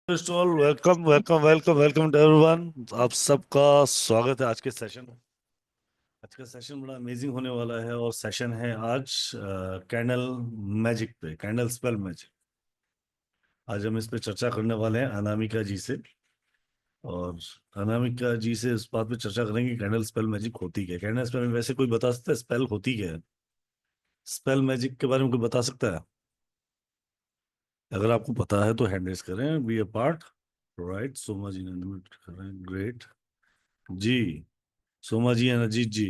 First all welcome welcome welcome welcome to everyone. आप सबका स्वागत है आज के सेशन में। आज का सेशन बड़ा अमेजिंग होने वाला है और सेशन है आज कैंडल मैजिक पे, कैंडल स्पेल मैजिक। आज हम इस पे चर्चा करने वाले हैं अनामिका जी से। और अनामिका जी से इस बात पे चर्चा करेंगे कि कैंडल स्पेल मैजिक होती क्या है। कैंडल स्पेल में वैसे कोई बता सकता है स्पेल होती क्या है? स्पेल मैजिक के बारे में कोई बता सकता है? अगर आपको पता है तो हैंड रेज करें, be a part. Right, Soma ji ने अनम्यूट कर रहे हैं, great ji. Soma ji and Ajit ji.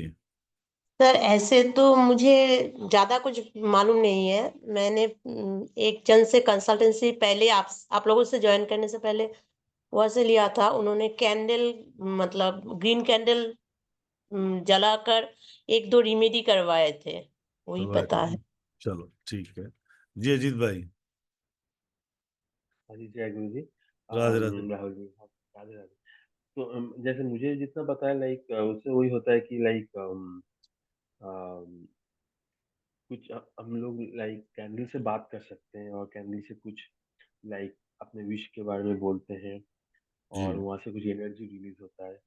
Sir ऐसे तो मुझे ज्यादा कुछ मालूम नहीं है। मैंने एक जन से कंसल्टेंसी पहले आप लोगों से ज्वाइन करने से पहले वहां से लिया था। उन्होंने कैंडल मतलब ग्रीन कैंडल जलाकर एक दो रिमेडी करवाए थे, वही राइट, पता है। चलो ठीक है। जी अजीत भाई। हाँ जी, जय गुरु जी। राधे राधे। राहुल जी, हाँ, राधे राधे। तो जैसे मुझे जितना पता है, लाइक उससे वही होता है कि लाइक कुछ हम लोग लाइक कैंडल से बात कर सकते हैं और कैंडल से कुछ लाइक अपने विश के बारे में बोलते हैं और जी, वहाँ से कुछ एनर्जी रिलीज होता है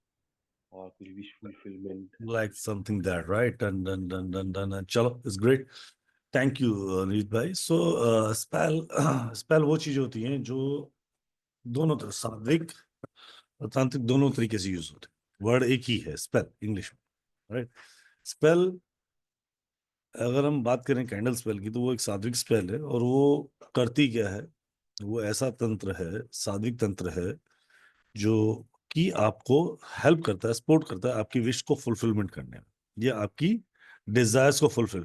और कुछ विश फुलफिलमेंट ऐसा लाइक कुछ। Something that, right, done done done done done, चलो it's great. Thank you Aneet भाई। सो स्पेल स्पेल वो चीज होती हैं जो दोनों तरह, सात्विक और तांत्रिक, दोनों तरीके से यूज होते हैं। वर्ड एक ही है स्पेल इंग्लिश में, राइट। स्पेल, अगर हम बात करें कैंडल स्पेल की, तो वो एक सात्विक स्पेल है। और वो करती क्या है? वो ऐसा तंत्र है, सात्विक तंत्र है, जो कि आपको हेल्प करता है, सपोर्ट करता है आपकी विश को फुलफिलमेंट करने में, या आपकी डिजायर्स को फुलफिल।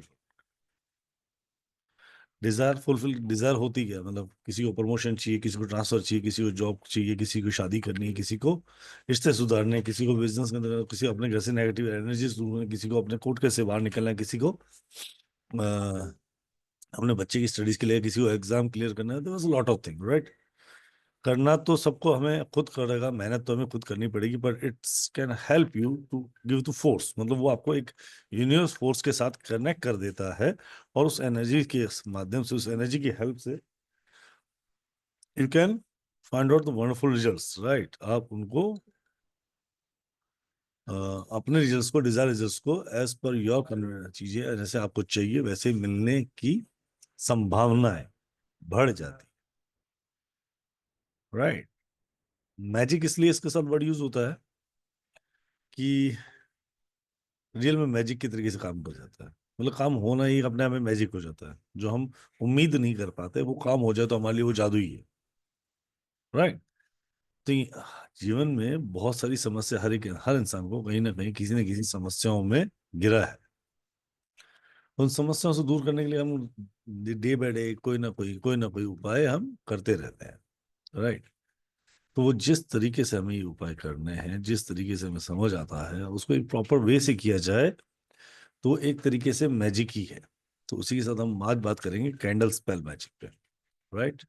डिजायर होती क्या, मतलब किसी को प्रमोशन चाहिए, किसी को ट्रांसफर चाहिए, किसी को जॉब चाहिए, किसी को शादी करनी है, किसी को रिश्ते सुधारने, किसी को बिजनेस के अंदर, किसी को अपने घर से नेगेटिव एनर्जी दूर होने, किसी को अपने कोर्ट केस से बाहर निकलना है, किसी को अपने बच्चे की स्टडीज के लिए, किसी को एग्जाम क्लियर करना है। तो लॉट ऑफ थिंग, राइट। करना तो सबको हमें खुद करेगा, मेहनत तो हमें खुद करनी पड़ेगी, पर it's can help you to give to force, मतलब वो आपको एक यूनिवर्स फोर्स के साथ कनेक्ट कर देता है। और उस एनर्जी के माध्यम से, उस एनर्जी की हेल्प से you can find out the wonderful results, right. आप उनको अपने रिजल्ट्स को, डिजायर रिजल्ट्स को एज पर योर कन्वीनियंस चीजें जैसे आपको चाहिए वैसे मिलने की संभावनाएं बढ़ जाती, राइट। मैजिक इसलिए इसके साथ वर्ड यूज होता है कि रियल में मैजिक की तरीके से काम कर जाता है। मतलब काम होना ही अपने आप में मैजिक हो जाता है। जो हम उम्मीद नहीं कर पाते वो काम हो जाए तो हमारे लिए वो जादू ही है, राइट। तो जीवन में बहुत सारी समस्या, हर इंसान को कहीं ना कहीं किसी न किसी समस्याओं में गिरा है। उन समस्याओं से दूर करने के लिए हम डे बाय डे कोई ना कोई उपाय हम करते रहते हैं, राइट। तो वो जिस तरीके से हमें ये उपाय करने हैं, जिस तरीके से हमें समझ आता है, उसको एक प्रॉपर वे से किया जाए तो एक तरीके से मैजिक ही है। तो उसी के साथ हम आज बात करेंगे कैंडल स्पेल मैजिक पे, राइट।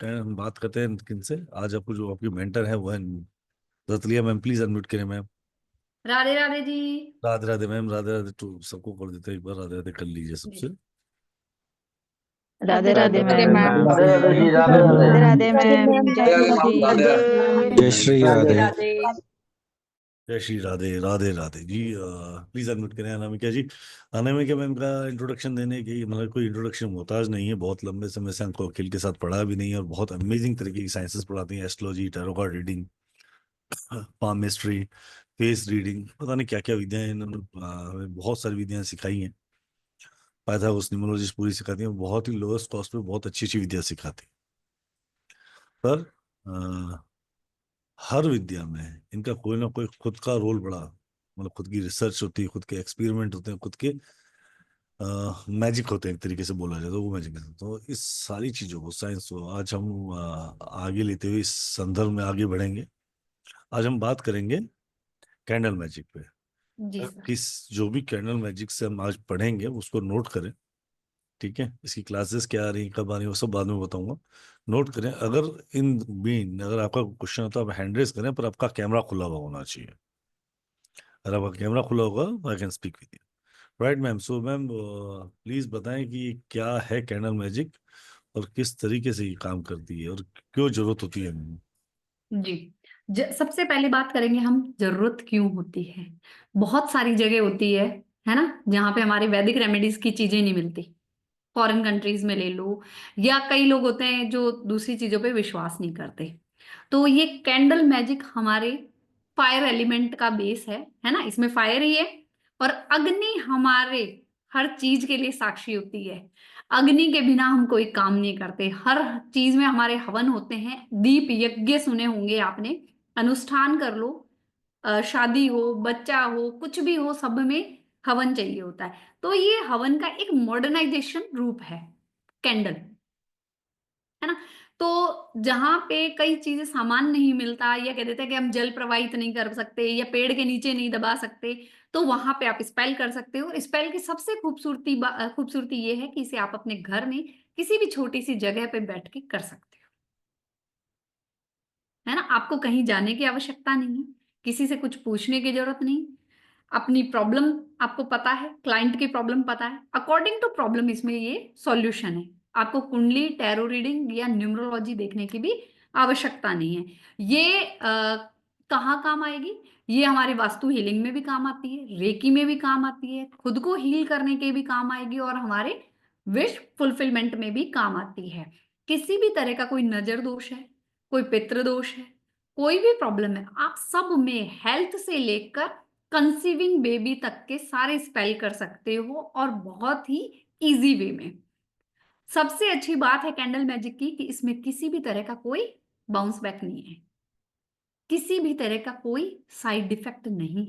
हम बात करते हैं किन से। आज आपको जो आपकी मेंटर है वो है रतलिया मैम। प्लीज अनम्यूट करें ma'am. Radhe Radhe ji. Radhe Radhe ma'am, Radhe Radhe to सबको कर देते हैं एक बार, राधे राधे कर लीजिए सबसे। Radhe Radhe Radhe Radhe ma'am. Ma'am. Radhe Radhe ji, Radhe Radhe Radhe. Radhe ma'am, जय गुरु जी। जय श्री राधे राधे। राधे। जय श्री राधे, राधे राधे जी। प्लीज अनम्यूट करें अनामिका जी। अनामिका मैम का इंट्रोडक्शन देने की, मतलब कोई इंट्रोडक्शन मोहताज नहीं है। बहुत लंबे समय से हमको अखिल के साथ पढ़ा भी नहीं है, और बहुत अमेजिंग तरीके की साइंसेस पढ़ाती हैं। Astrology, tarot card reading, palmistry, face reading, पता नहीं क्या क्या विद्याएं इन्होंने हमें बहुत सारी विद्याएं सिखाई हैं। पाइथागोरस न्यूमरोलॉजी पूरी सिखाती हैं। बहुत ही लोएस्ट कॉस्ट पे बहुत अच्छी अच्छी विद्या सिखाती हैं। पर हर विद्या में इनका कोई ना कोई खुद का रोल बड़ा, मतलब खुद की रिसर्च होती है, खुद के एक्सपेरिमेंट होते हैं, खुद के मैजिक होते हैं, एक तरीके से बोला जाए तो वो मैजिक है। तो इस सारी चीजों को, साइंस को आज हम आगे लेते हुए इस संदर्भ में आगे बढ़ेंगे। आज हम बात करेंगे कैंडल मैजिक पे। जी सर। किस जो भी कैंडल मैजिक से हम आज पढ़ेंगे उसको नोट करें, ठीक है। इसकी क्लासेस क्या आ रही हैं, कब आ रही हैं, वो सब बाद में बताऊंगा। नोट करें। अगर इन बीन अगर आपका क्वेश्चन होता है, आप हैंड रेस करें, पर आपका कैमरा खुला हुआ होना चाहिए। अगर आपका कैमरा खुला होगा तो I can speak with you, right ma'am. So ma'am please बताएं कि क्या है कैंडल मैजिक और किस तरीके से ये काम करती है और क्यों जरूरत होती है हमें। सबसे पहले बात करेंगे हम जरूरत क्यों होती है। बहुत सारी जगह होती है ना, जहाँ पे हमारे वैदिक रेमेडीज की चीजें नहीं मिलती। फॉरेन कंट्रीज में ले लो, या कई लोग होते हैं जो दूसरी चीजों पे विश्वास नहीं करते। तो ये कैंडल मैजिक हमारे फायर एलिमेंट का बेस है ना, इसमें फायर ही है। और अग्नि हमारे हर चीज के लिए साक्षी होती है। अग्नि के बिना हम कोई काम नहीं करते। हर चीज में हमारे हवन होते हैं। दीप यज्ञ सुने होंगे आपने, अनुष्ठान कर लो, शादी हो, बच्चा हो, कुछ भी हो, सब में हवन चाहिए होता है। तो ये हवन का एक मॉडर्नाइजेशन रूप है कैंडल, है ना। तो जहां पे कई चीजें सामान नहीं मिलता, या कह देते हैं कि हम जल प्रवाहित नहीं कर सकते, या पेड़ के नीचे नहीं दबा सकते, तो वहां पे आप स्पेल कर सकते हो। और स्पेल की सबसे खूबसूरती ये है कि इसे आप अपने घर में किसी भी छोटी सी जगह पे बैठ के कर सकते हो, है ना। आपको कहीं जाने की आवश्यकता नहीं, किसी से कुछ पूछने की जरूरत नहीं। अपनी प्रॉब्लम आपको पता है, क्लाइंट की प्रॉब्लम पता है, अकॉर्डिंग टू प्रॉब्लम इसमें ये सॉल्यूशन है। आपको कुंडली, टैरो रीडिंग या न्यूमरोलॉजी देखने की भी आवश्यकता नहीं है। ये कहाँ काम आएगी? ये हमारी वास्तु हीलिंग में भी काम आती है, रेकी में भी काम आती है, खुद को हील करने के भी काम आएगी, और हमारे विश फुलफिलमेंट में भी काम आती है। किसी भी तरह का कोई नजर दोष है, कोई पितृ दोष है, कोई भी प्रॉब्लम है, आप सब में हेल्थ से लेकर कंसीविंग बेबी तक के सारे स्पेल कर सकते हो, और बहुत ही इजी वे में। सबसे अच्छी बात है कैंडल मैजिक की कि इसमें किसी भी तरह का कोई बाउंस बैक नहीं है, किसी भी तरह का कोई साइड इफेक्ट नहीं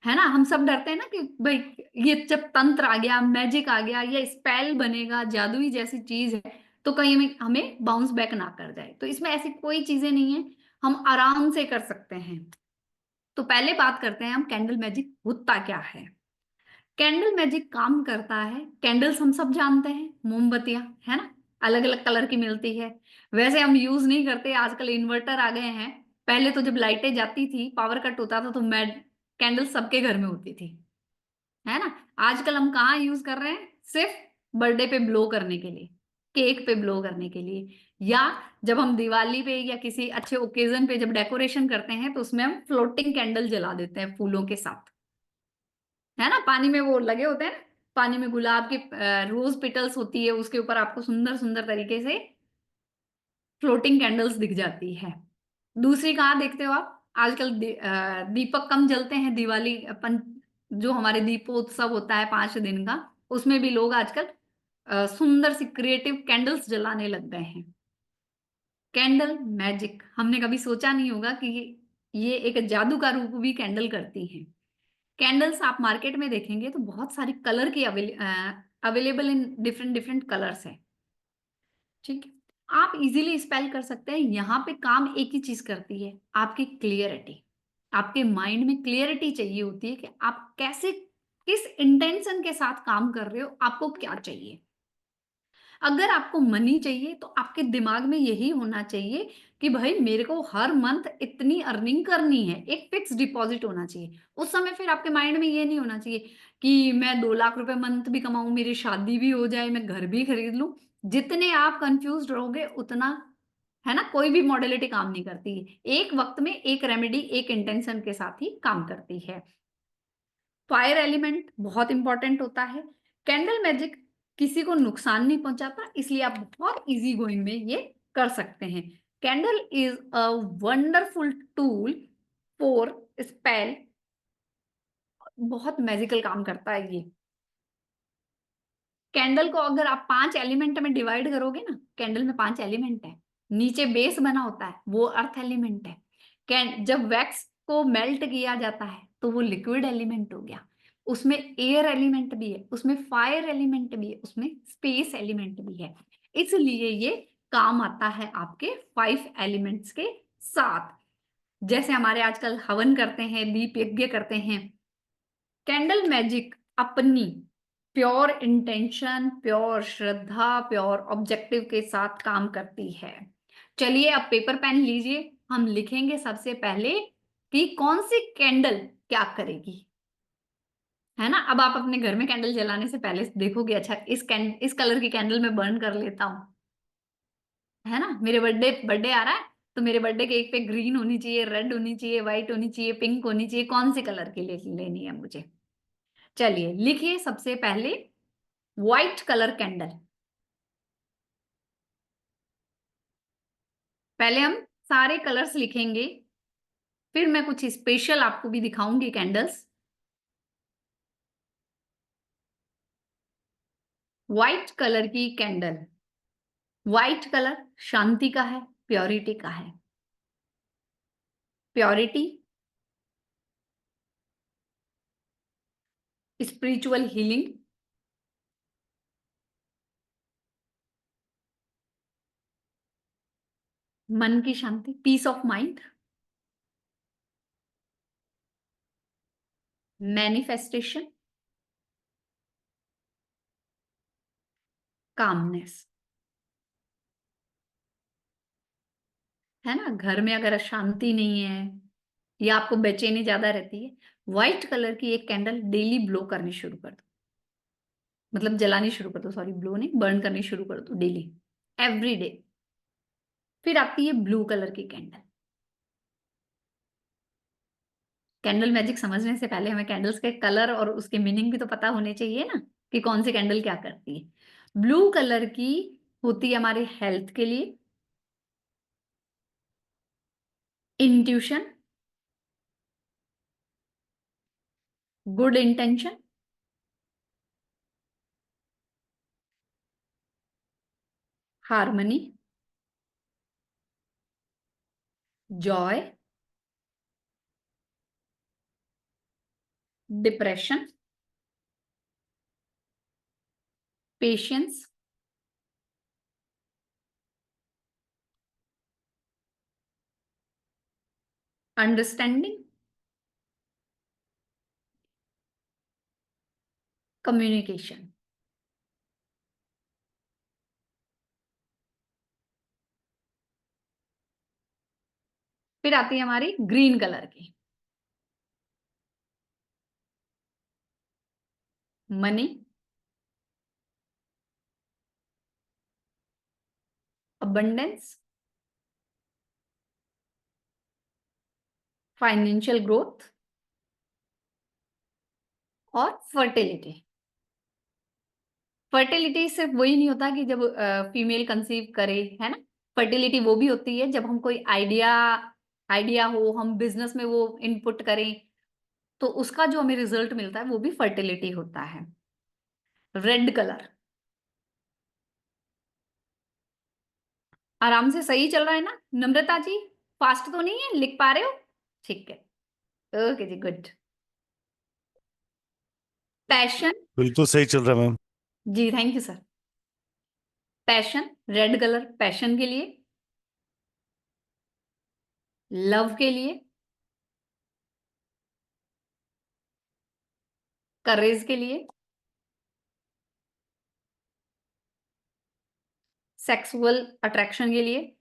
है ना। हम सब डरते हैं ना कि भाई ये जब तंत्र आ गया, मैजिक आ गया, या स्पेल बनेगा, जादुई जैसी चीज है, तो कहीं हमें बाउंस बैक ना कर जाए। तो इसमें ऐसी कोई चीजें नहीं है, हम आराम से कर सकते हैं। तो पहले बात करते हैं हम कैंडल मैजिक होता क्या है। कैंडल मैजिक काम करता है, कैंडल्स हम सब जानते हैं, मोमबत्तियां, है ना, अलग अलग कलर की मिलती है। वैसे हम यूज नहीं करते, आजकल इन्वर्टर आ गए हैं। पहले तो जब लाइटें जाती थी, पावर कट होता था, तो कैंडल सबके घर में होती थी, है ना। आजकल हम कहाँ यूज कर रहे हैं? सिर्फ बर्थडे पे ब्लो करने के लिए, केक पे ब्लो करने के लिए, या जब हम दिवाली पे या किसी अच्छे ओकेजन पे जब डेकोरेशन करते हैं, तो उसमें हम फ्लोटिंग कैंडल जला देते हैं फूलों के साथ, है ना। पानी में वो लगे होते हैं ना, पानी में गुलाब की रोज पेटल्स होती है, उसके ऊपर आपको सुंदर सुंदर तरीके से फ्लोटिंग कैंडल्स दिख जाती है। दूसरी कहाँ देखते हो आप? आजकल दीपक कम जलते हैं। दिवाली अपन जो हमारे दीपोत्सव होता है 5 दिन का, उसमें भी लोग आजकल सुंदर सी क्रिएटिव कैंडल्स जलाने लग गए हैं। कैंडल मैजिक हमने कभी सोचा नहीं होगा कि ये एक जादू का रूप भी कैंडल करती हैं। कैंडल्स आप मार्केट में देखेंगे तो बहुत सारी कलर की available in different different colours है, ठीक है। आप इजीली स्पेल कर सकते हैं। यहाँ पे काम एक ही चीज करती है, आपकी क्लियरिटी। आपके माइंड में क्लियरिटी चाहिए होती है कि आप कैसे, किस इंटेंशन के साथ काम कर रहे हो, आपको क्या चाहिए। अगर आपको मनी चाहिए तो आपके दिमाग में यही होना चाहिए कि भाई मेरे को हर मंथ इतनी अर्निंग करनी है, एक फिक्स डिपॉजिट होना चाहिए उस समय। फिर आपके माइंड में ये नहीं होना चाहिए कि मैं 2 लाख रुपए मंथ भी कमाऊं, मेरी शादी भी हो जाए, मैं घर भी खरीद लूं। जितने आप कंफ्यूज रहोगे उतना, है ना, कोई भी मॉडलिटी काम नहीं करती है। एक वक्त में एक रेमेडी एक इंटेंशन के साथ ही काम करती है। फायर एलिमेंट बहुत इंपॉर्टेंट होता है। कैंडल मैजिक किसी को नुकसान नहीं पहुंचाता, इसलिए आप बहुत इजी गोइंग में ये कर सकते हैं। Candle is a wonderful tool for spell. बहुत मैजिकल काम करता है ये। कैंडल को अगर आप 5 एलिमेंट में डिवाइड करोगे ना, कैंडल में 5 एलिमेंट है। नीचे बेस बना होता है, वो अर्थ एलिमेंट है। जब वैक्स को मेल्ट किया जाता है तो वो लिक्विड एलिमेंट हो गया। उसमें एयर एलिमेंट भी है, उसमें फायर एलिमेंट भी है, उसमें स्पेस एलिमेंट भी है। इसलिए ये काम आता है आपके 5 एलिमेंट्स के साथ। जैसे हमारे आजकल हवन करते हैं, दीप यज्ञ करते हैं, कैंडल मैजिक अपनी प्योर इंटेंशन, प्योर श्रद्धा, प्योर ऑब्जेक्टिव के साथ काम करती है। चलिए अब पेपर पेन लीजिए, हम लिखेंगे सबसे पहले कि कौन सी कैंडल क्या करेगी, है ना। अब आप अपने घर में कैंडल जलाने से पहले देखोगे, अच्छा इस कलर की कैंडल में बर्न कर लेता हूं, है ना। मेरे बर्थडे आ रहा है तो मेरे बर्थडे केक पे ग्रीन होनी चाहिए, रेड होनी चाहिए, व्हाइट होनी चाहिए, पिंक होनी चाहिए, कौन से कलर की लेनी है मुझे? चलिए लिखिए सबसे पहले व्हाइट कलर कैंडल। पहले हम सारे कलर्स लिखेंगे, फिर मैं कुछ स्पेशल आपको भी दिखाऊंगी कैंडल्स। व्हाइट कलर की कैंडल। व्हाइट कलर शांति का है, प्योरिटी का है। प्योरिटी, स्पिरिचुअल हीलिंग, मन की शांति, peace of mind, manifestation, calmness. है ना, घर में अगर शांति नहीं है या आपको बेचैनी ज्यादा रहती है, व्हाइट कलर की एक कैंडल डेली ब्लो करनी शुरू कर दो, मतलब जलानी शुरू कर दो, सॉरी ब्लो नहीं, बर्न करनी शुरू कर दो डेली, एवरी डे। फिर आती है ब्लू कलर की कैंडल। कैंडल मैजिक समझने से पहले हमें कैंडल्स के कलर और उसके मीनिंग भी तो पता होने चाहिए ना, कि कौन सी कैंडल क्या करती है। ब्लू कलर की होती है हमारे हेल्थ के लिए, intuition, good intention, harmony, Joy, depression, patience, understanding, communication. फिर आती है हमारी ग्रीन कलर की, मनी, अबंडेंस, फाइनेंशियल ग्रोथ और फर्टिलिटी। फर्टिलिटी सिर्फ वही नहीं होता कि जब फीमेल कंसीव करे, है ना। फर्टिलिटी वो भी होती है जब हम कोई आइडिया आइडिया हो, हम बिजनेस में वो इनपुट करें, तो उसका जो हमें रिजल्ट मिलता है वो भी फर्टिलिटी होता है। रेड कलर, आराम से सही चल रहा है ना नम्रता जी? फास्ट तो नहीं है, लिख पा रहे हो? ठीक है, ओके जी, गुड। पैशन, बिल्कुल सही चल रहा है मैम। जी thank you sir. Passion, red colour passion के लिए, लव के लिए, करेज के लिए, सेक्सुअल अट्रैक्शन के लिए।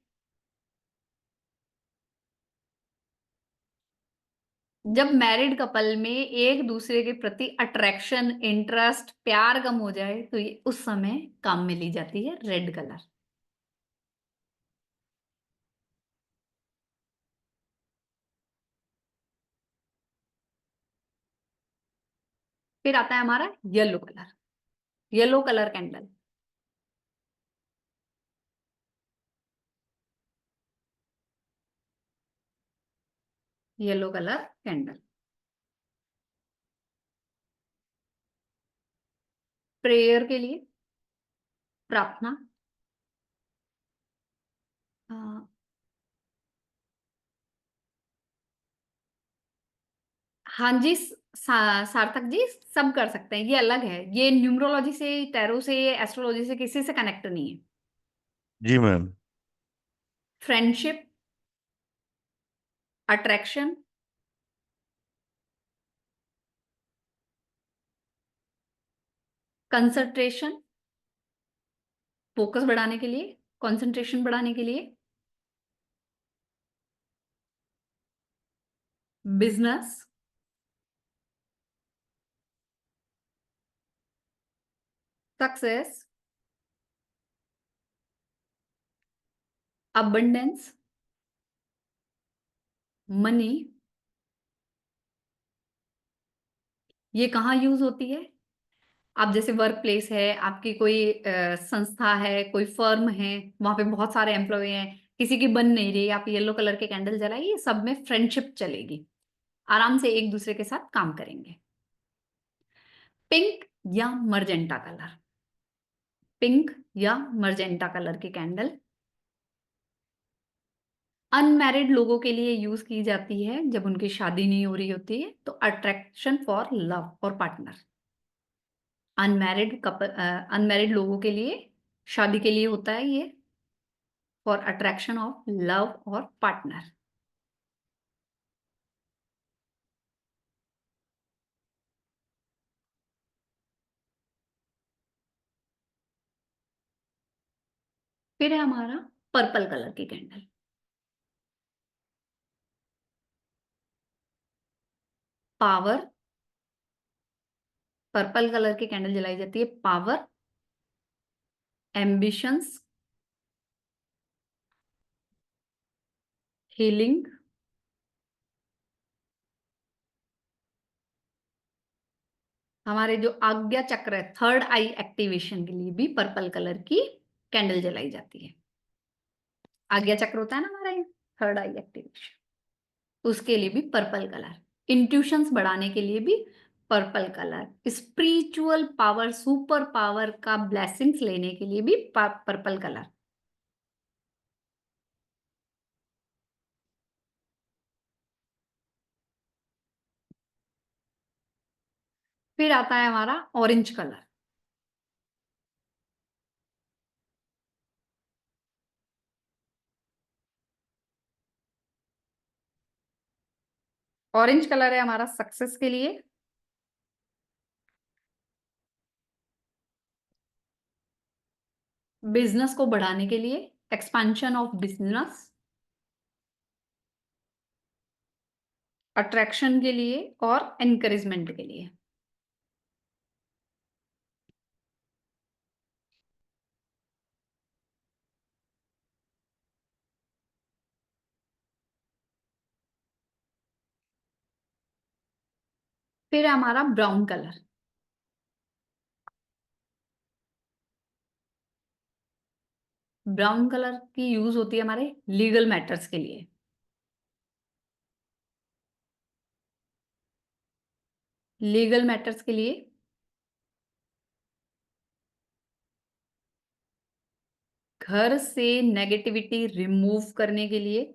जब मैरिड कपल में एक दूसरे के प्रति अट्रैक्शन, इंटरेस्ट, प्यार कम हो जाए तो ये उस समय काम में ली जाती है रेड कलर। फिर आता है हमारा yellow colour, yellow colour candle. Yellow colour candle prayer के लिए, प्रार्थना, अ, हाँ जी, सार्थक जी सब कर सकते हैं, ये अलग है, ये न्यूमरोलॉजी से, टैरो से, एस्ट्रोलॉजी से किसी से कनेक्ट नहीं है। जी ma'am. Friendship, attraction, concentration, focus बढ़ाने के लिए, कंसंट्रेशन बढ़ाने के लिए, बिजनेस, सक्सेस, अबंडेंस, मनी ये कहाँ यूज होती है? आप जैसे वर्क प्लेस है, आपकी कोई संस्था है, कोई फर्म है, वहां पे बहुत सारे एम्प्लॉय हैं, किसी की बन नहीं रही, आप येलो कलर के कैंडल जलाइए, सब में फ्रेंडशिप चलेगी, आराम से एक दूसरे के साथ काम करेंगे। पिंक या मर्जेंटा कलर, पिंक या मर्जेंटा कलर की कैंडल अनमैरिड लोगों के लिए यूज की जाती है जब उनकी शादी नहीं हो रही होती है, तो अट्रैक्शन फॉर लव और पार्टनर। अनमैरिड लोगों के लिए, शादी के लिए होता है ये, फॉर अट्रैक्शन ऑफ लव और पार्टनर। फिर है हमारा पर्पल कलर की कैंडल। पावर, पर्पल कलर की कैंडल जलाई जाती है पावर, एम्बिशंस, हीलिंग, हमारे जो आज्ञा चक्र है, थर्ड आई एक्टिवेशन के लिए भी पर्पल कलर की कैंडल जलाई जाती है। आज्ञा चक्र होता है ना हमारा, थर्ड आई एक्टिवेशन, उसके लिए भी पर्पल कलर। इंट्यूशंस बढ़ाने के लिए भी purple colour. Spiritual power, super power का ब्लेसिंग्स लेने के लिए भी पर्पल कलर। फिर आता है हमारा ऑरेंज कलर। ऑरेंज कलर है हमारा सक्सेस के लिए, बिजनेस को बढ़ाने के लिए, एक्सपेंशन ऑफ बिजनेस, अट्रैक्शन के लिए और एनकरेजमेंट के लिए। फिर है हमारा ब्राउन कलर। ब्राउन कलर की यूज होती है हमारे लीगल मैटर्स के लिए। लीगल मैटर्स के लिए, घर से नेगेटिविटी रिमूव करने के लिए,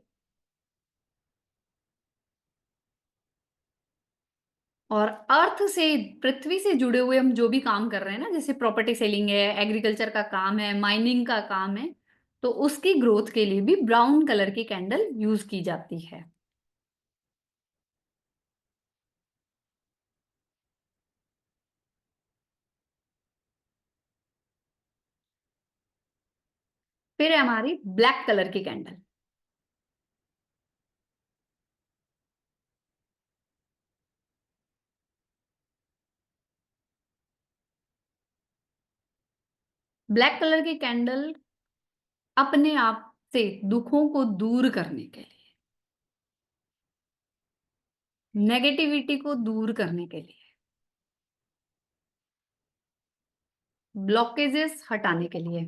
और अर्थ से, पृथ्वी से जुड़े हुए हम जो भी काम कर रहे हैं ना, जैसे प्रॉपर्टी सेलिंग है, एग्रीकल्चर का काम है, माइनिंग का काम है, तो उसकी ग्रोथ के लिए भी ब्राउन कलर की कैंडल यूज की जाती है। फिर है हमारी ब्लैक कलर की कैंडल। ब्लैक कलर की कैंडल अपने आप से दुखों को दूर करने के लिए, नेगेटिविटी को दूर करने के लिए, ब्लॉकेजेस हटाने के लिए।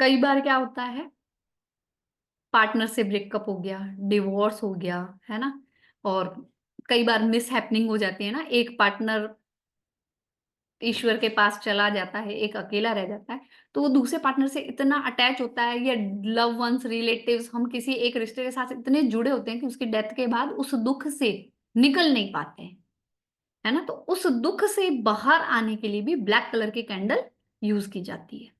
कई बार क्या होता है, पार्टनर से ब्रेकअप हो गया, डिवोर्स हो गया, है ना, और कई बार मिस हैपनिंग हो जाती है ना, एक पार्टनर ईश्वर के पास चला जाता है, एक अकेला रह जाता है, तो वो दूसरे पार्टनर से इतना अटैच होता है, या लव वंस, रिलेटिव्स, हम किसी एक रिश्ते के साथ इतने जुड़े होते हैं कि उसकी डेथ के बाद उस दुख से निकल नहीं पाते हैं, है ना, तो उस दुख से बाहर आने के लिए भी ब्लैक कलर की कैंडल यूज की जाती है।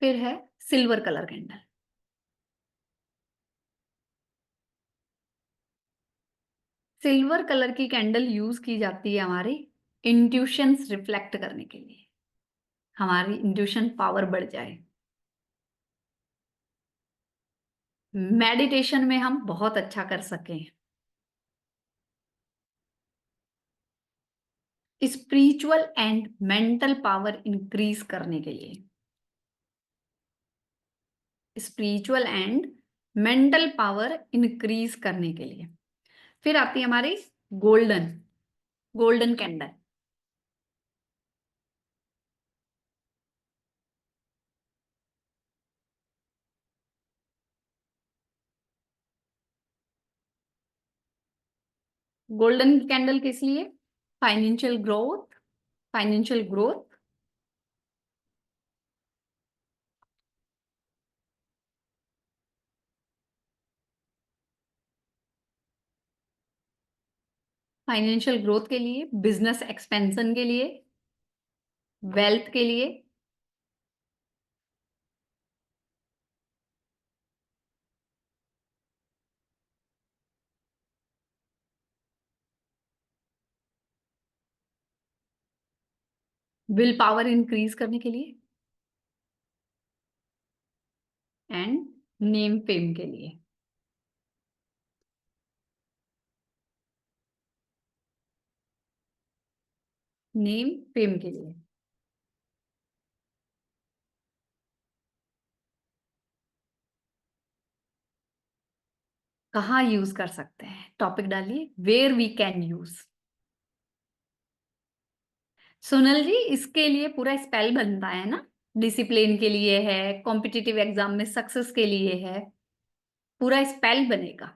फिर है silver colour candle. Silver colour की कैंडल यूज की जाती है हमारे इंट्यूशंस रिफ्लेक्ट करने के लिए, हमारी इंट्यूशन पावर बढ़ जाए। मेडिटेशन में हम बहुत अच्छा कर सकें, spiritual and mental power increase करने के लिए, spiritual and mental power increase करने के लिए। फिर आती है हमारी golden golden candle. Golden candle किस लिए? Financial growth, financial growth, financial growth के लिए, बिजनेस एक्सपेंशन के लिए, वेल्थ के लिए, विल पावर इंक्रीज करने के लिए, एंड नेम फेम के लिए। नेम फेम के लिए। कहाँ यूज कर सकते हैं? टॉपिक डालिए, where we can use. Sonal ji, इसके लिए पूरा स्पेल बनता है ना? डिसिप्लिन के लिए है, कॉम्पिटिटिव एग्जाम में सक्सेस के लिए है, पूरा स्पेल बनेगा।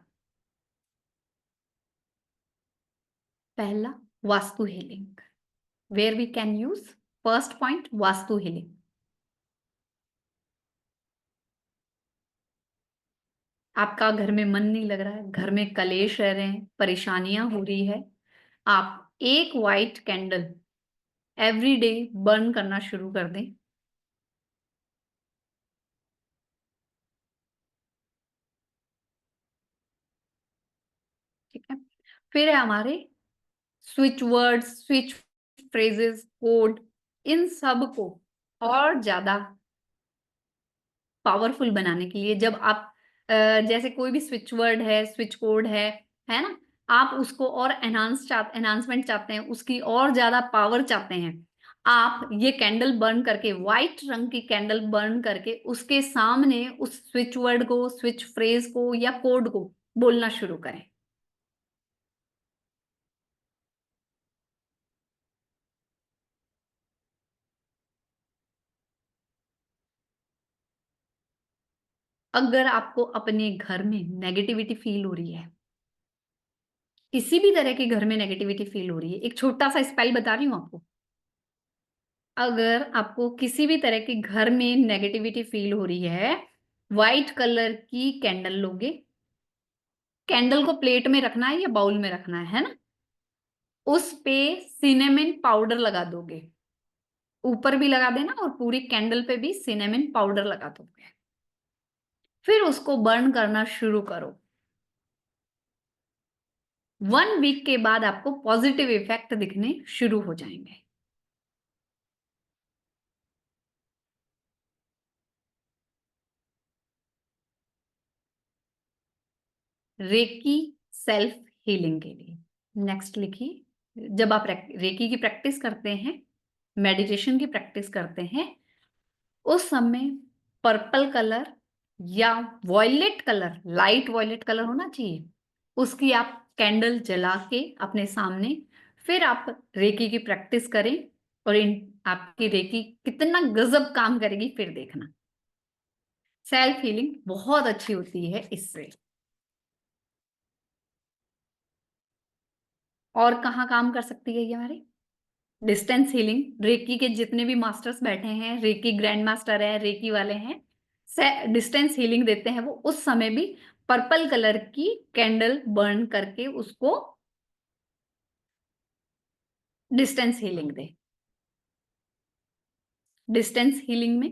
पहला, Vastu healing, where we can use. First point, Vastu healing. आपका घर में मन नहीं लग रहा है, घर में कलेश रह रहे हैं, परेशानियां हो रही है, आप एक white candle every day burn करना शुरू कर दें। ठीक है। फिर है हमारे switch words, switch phrases, code, इन सब को और ज्यादा पावरफुल बनाने के लिए, जब आप जैसे कोई भी स्विच वर्ड है, स्विच कोड है ना, आप उसको और एनहांसमेंट चाहते हैं, उसकी और ज्यादा पावर चाहते हैं, आप ये कैंडल बर्न करके, व्हाइट रंग की कैंडल बर्न करके उसके सामने उस स्विच वर्ड को, स्विच फ्रेज को या कोड को बोलना शुरू करें। अगर आपको अपने घर में नेगेटिविटी फील हो रही है, किसी भी तरह के घर में नेगेटिविटी फील हो रही है, एक छोटा सा स्पेल बता रही हूं आपको। अगर आपको किसी भी तरह के घर में नेगेटिविटी फील हो रही है, व्हाइट कलर की कैंडल लोगे, कैंडल को प्लेट में रखना है या बाउल में रखना है ना, उस पे सिनेमन पाउडर लगा दोगे, ऊपर भी लगा देना और पूरी कैंडल पे भी सिनेमन पाउडर लगा दोगे। फिर उसको बर्न करना शुरू करो। 1 वीक के बाद आपको पॉजिटिव इफेक्ट दिखने शुरू हो जाएंगे। रेकी सेल्फ हीलिंग के लिए नेक्स्ट लिखिए, जब आप रेकी की प्रैक्टिस करते हैं, मेडिटेशन की प्रैक्टिस करते हैं, उस समय पर्पल कलर या violet colour, light violet colour होना चाहिए, उसकी आप कैंडल जला के अपने सामने, फिर आप रेकी की प्रैक्टिस करें और आपकी रेकी कितना गजब काम करेगी फिर देखना। सेल्फ हीलिंग बहुत अच्छी होती है इससे। और कहाँ काम कर सकती है ये हमारी डिस्टेंस हीलिंग? रेकी के जितने भी मास्टर्स बैठे हैं, रेकी ग्रैंड मास्टर है, रेकी वाले हैं, डिस्टेंस हीलिंग देते हैं, वो उस समय भी पर्पल कलर की कैंडल बर्न करके उसको डिस्टेंस हीलिंग दे। डिस्टेंस हीलिंग में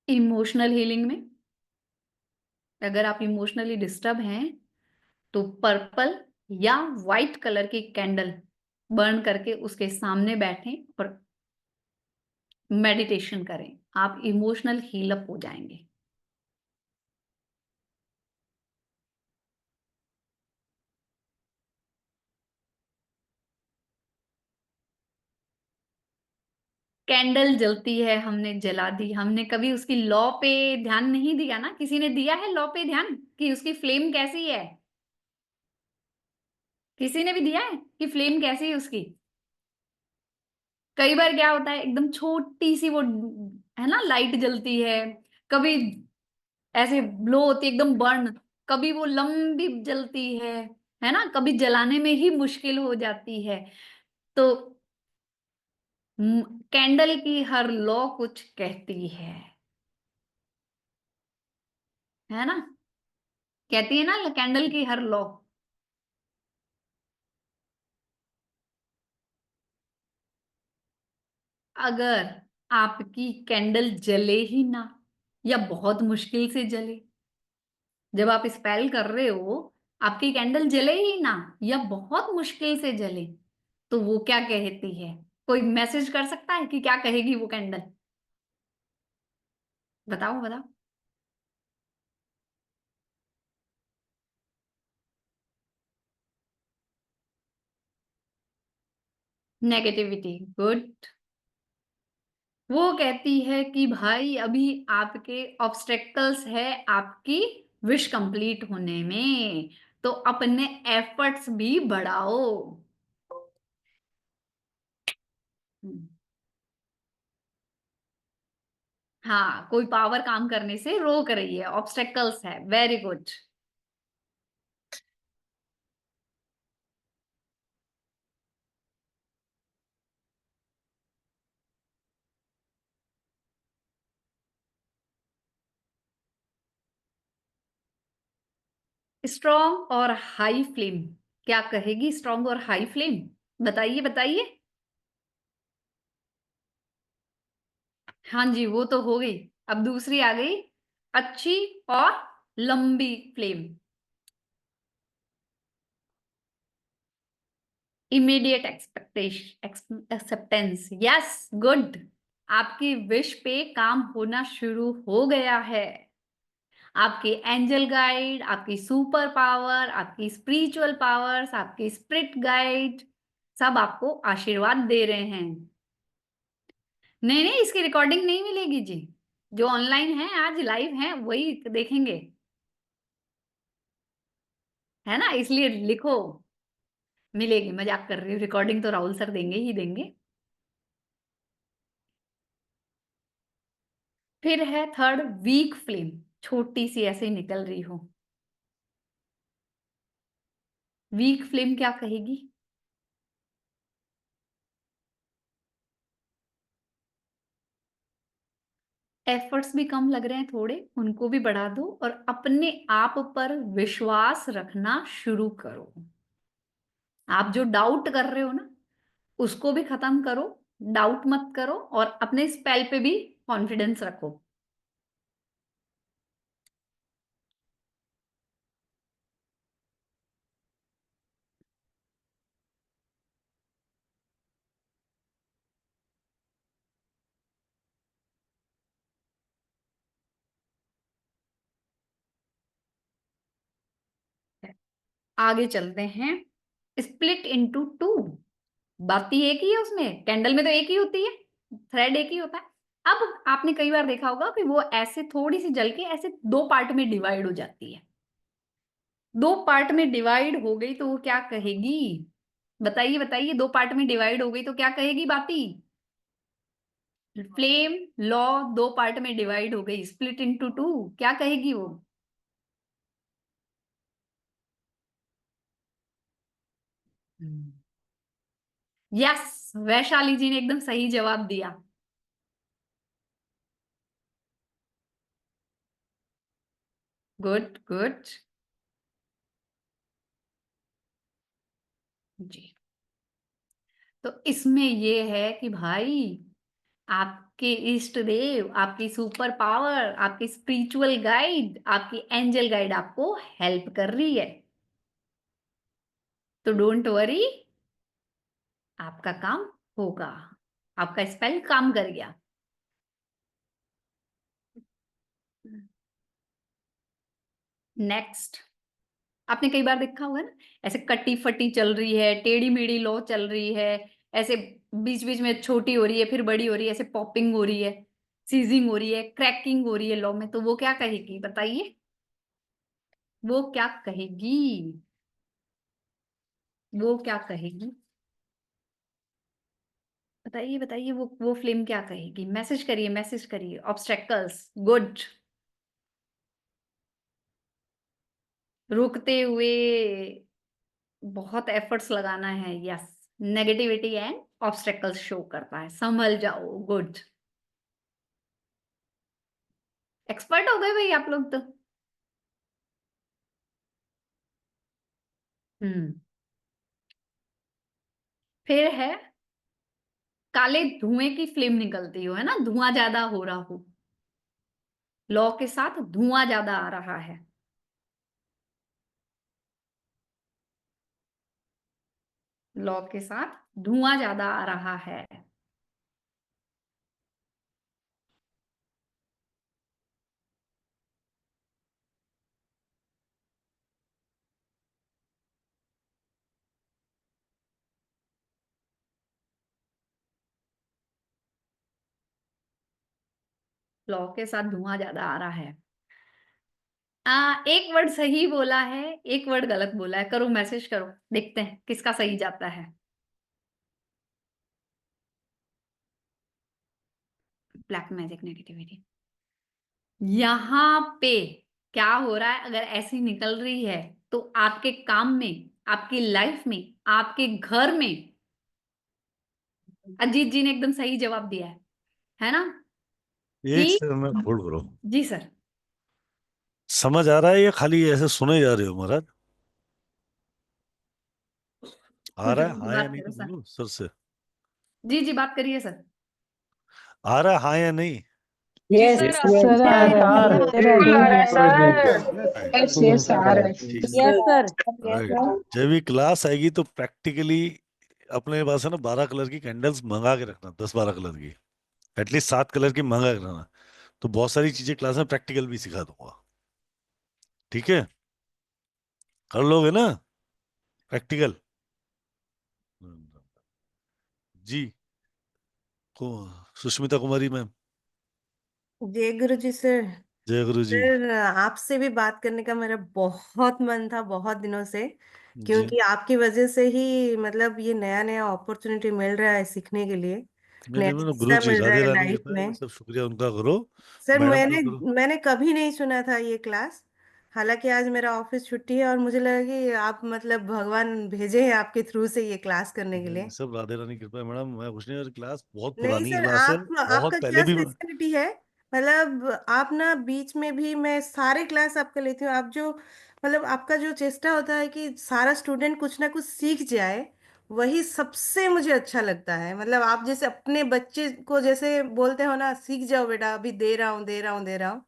इमोशनल हीलिंग में, अगर आप इमोशनली डिस्टर्ब हैं तो पर्पल या व्हाइट कलर की कैंडल बर्न करके उसके सामने बैठें और मेडिटेशन करें, आप इमोशनल हील अप हो जाएंगे। कैंडल जलती है, हमने जला दी, हमने कभी उसकी लॉ पे ध्यान नहीं दिया ना। किसी ने दिया है लॉ पे ध्यान कि उसकी फ्लेम कैसी है? किसी ने भी दिया है कि फ्लेम कैसी है उसकी? कई बार क्या होता है, एकदम छोटी सी वो है ना लाइट जलती है, कभी ऐसे ब्लो होती है एकदम बर्न, कभी वो लंबी जलती है ना, कभी जलाने में ही मुश्किल हो जाती है। तो कैंडल की हर लॉ कुछ कहती है ना, कहती है ना कैंडल की हर लॉ। अगर आपकी कैंडल जले ही ना या बहुत मुश्किल से जले, जब आप स्पेल कर रहे हो आपकी कैंडल जले ही ना या बहुत मुश्किल से जले, तो वो क्या कहती है? कोई मैसेज कर सकता है कि क्या कहेगी वो कैंडल? बताओ बताओ। Negativity, good. वो कहती है कि भाई अभी आपके ऑब्स्टेकल्स है आपकी विश कंप्लीट होने में, तो अपने एफर्ट्स भी बढ़ाओ। हम्म, हाँ, कोई पावर काम करने से रोक रही है, ऑब्स्टेकल्स है, वेरी गुड। स्ट्रॉन्ग और हाई फ्लेम, क्या कहेगी स्ट्रॉन्ग और हाई फ्लेम? बताइए बताइए। हाँ जी, वो तो हो गई। अब दूसरी आ गई, अच्छी और लंबी flame. Immediate acceptance, yes good. आपकी विश पे काम होना शुरू हो गया है। आपके एंजल गाइड, आपकी सुपर पावर, आपकी स्पिरिचुअल पावर्स, आपकी स्पिरिट गाइड सब आपको आशीर्वाद दे रहे हैं। नहीं नहीं, इसकी रिकॉर्डिंग नहीं मिलेगी जी। जो ऑनलाइन है आज लाइव है वही देखेंगे, है ना, इसलिए लिखो। मिलेगी, मजाक कर रही हूँ, रिकॉर्डिंग तो राहुल सर देंगे ही देंगे। फिर है थर्ड, वीक फ्लेम, छोटी सी ऐसे ही निकल रही हो। वीक फ्लेम क्या कहेगी? एफर्ट्स भी कम लग रहे हैं थोड़े, उनको भी बढ़ा दो और अपने आप पर विश्वास रखना शुरू करो। आप जो डाउट कर रहे हो ना उसको भी खत्म करो, डाउट मत करो और अपने स्पेल पे भी कॉन्फिडेंस रखो। आगे चलते हैं, स्प्लिट इनटू टू। बाती एक ही है उसमें, कैंडल में तो एक ही होती है, थ्रेड एक ही होता है। अब आपने कई बार देखा होगा कि वो ऐसे थोड़ी सी जल के ऐसे दो पार्ट में डिवाइड हो जाती है। दो पार्ट में डिवाइड हो गई तो वो क्या कहेगी? बताइए बताइए, दो पार्ट में डिवाइड हो गई तो क्या कहेगी बाती? फ्लेम लॉ दो पार्ट में डिवाइड हो गई, स्प्लिट इनटू टू, क्या कहेगी वो? यस, वैशाली जी ने एकदम सही जवाब दिया। गुड गुड जी। तो इसमें ये है कि भाई आपके इष्ट देव, आपकी सुपर पावर, आपकी स्पिरिचुअल गाइड, आपकी एंजल गाइड आपको हेल्प कर रही है। तो डोंट वरी, आपका काम होगा, आपका स्पेल काम कर गया। नेक्स्ट, आपने कई बार देखा होगा ना, ऐसे कटी फटी चल रही है, टेढ़ी मेढ़ी लॉ चल रही है, ऐसे बीच बीच में छोटी हो रही है फिर बड़ी हो रही है, ऐसे पॉपिंग हो रही है, सीजिंग हो रही है, क्रैकिंग हो रही है लॉ में, तो वो क्या कहेगी बताइए, वो क्या कहेगी, वो क्या कहेगी, बताइए बताइए, वो फ्लेम क्या कहेगी, मैसेज करिए, ऑब्स्ट्रैकल्स, गुड, रुकते हुए बहुत एफर्ट्स लगाना है, यस, नेगेटिविटी एंड ऑब्स्ट्रैकल्स शो करता है, संभल जाओ, गुड, एक्सपर्ट हो गए भाई आप लोग तो। फिर है काले धुएं की फ्लेम निकलती हो, है ना, धुआं ज्यादा हो रहा हो, लॉ के साथ धुआं ज्यादा आ रहा है, लॉ के साथ धुआं ज्यादा आ रहा है, लॉ के साथ धुआं ज्यादा आ रहा है। एक वर्ड सही बोला है, एक वर्ड गलत बोला है, करो मैसेज करो, देखते हैं किसका सही जाता है। ब्लैक मैजिक नेगेटिविटी, यहां पे क्या हो रहा है, अगर ऐसी निकल रही है तो आपके काम में, आपकी लाइफ में, आपके घर में, अजीत जी ने एकदम सही जवाब दिया है ना, एक कि सेकंड में होल्ड करो। जी सर, समझ आ रहा है या खाली ऐसे सुने जा रहे हो महाराज? आ कुछ रहा है भी हाँ या बात नहीं करो तो सर, बोलो सर से। जी जी बात करिए सर। आ रहा है हाँ या नहीं? जी यस सर, सर आ रहा है, सर आ रहा है। राइट, यस आ रहा है। ठीक यस सर, राइट। जब भी क्लास आएगी तो प्रैक्टिकली अपने पास है ना 12 कलर की कैंडल्स मंगा के रखना, 10-12 कलर की, एटलीस्ट 7 कलर की मंगा के रखना। तो बहुत सारी चीजें क्लास में प्रैक्टिकल भी सिखा दूंगा, ठीक है? कर लोगे ना प्रैक्टिकल? जी, को सुष्मिता कुमारी मैम। जय गुरु जी सर। जय गुरु जी। सर आपसे भी बात करने का मेरा बहुत मन था बहुत दिनों से, जी, क्योंकि आपकी वजह से ही मतलब ये नया नया अपॉर्चुनिटी मिल रहा है सीखने के लिए, मेरे नया में गुरु हिस्सा जी मिल रहा राधे है रानी लाइफ कृपा है, ये में। सब शुक्रिया उनका करो, सर मैडम का मैंने करो। मैंने कभी नहीं सुना था ये क्लास, हालांकि आज मेरा ऑफिस छुट्टी है और मुझे लगा कि आप मतलब भगवान भेजे हैं आपके थ्रू से ये क्लास करने के नहीं, लिए। सब राधे रानी कृपा है मैडम, मैं कुछ नहीं, और क्लास बहुत नहीं पुरानी सर, क्लास है, आप आपका बहुत पहले क्या भी। स्पेशलिटी है, मतलब आप ना बीच में भी, मैं सारे क्लास आपका लेती हूँ, आप जो मतलब आपका जो चेष्टा होता है कि सारा स्टूडेंट कुछ ना कुछ सीख जाए, वही सबसे मुझे अच्छा लगता है। मतलब आप जैसे अपने बच्चे को जैसे बोलते हो ना, सीख जाओ बेटा, अभी दे रहा हूँ दे रहा हूँ दे रहा हूँ,